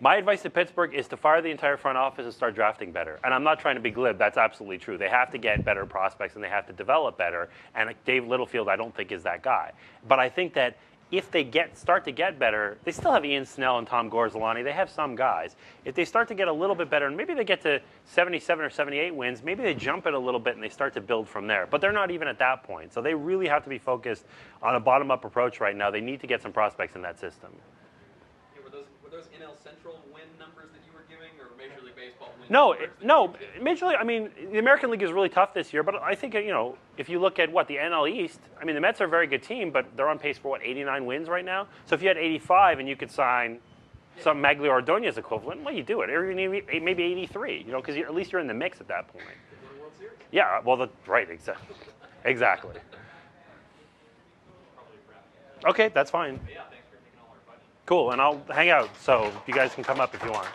My advice to Pittsburgh is to fire the entire front office and start drafting better. And I'm not trying to be glib. That's absolutely true. They have to get better prospects, and they have to develop better. And Dave Littlefield, I don't think, is that guy. But I think that if they start to get better, they still have Ian Snell and Tom Gorzolani. They have some guys. If they start to get a little bit better, and maybe they get to 77 or 78 wins, maybe they jump it a little bit and they start to build from there. But they're not even at that point. So they really have to be focused on a bottom-up approach right now. They need to get some prospects in that system. Were those NL Central win numbers that you were giving, or Major League Baseball win numbers? No. Major League, I mean, the American League is really tough this year, but I think, if you look at the NL East, I mean, the Mets are a very good team, but they're on pace for, 89 wins right now? So if you had 85 and you could sign some Maglio Ordonez equivalent, well, you do it. Or maybe 83, because at least you're in the mix at that point. World Series? Yeah, well, right, exactly. Okay, that's fine. Yeah, thanks for taking all our questions. Cool, and I'll hang out, so you guys can come up if you want.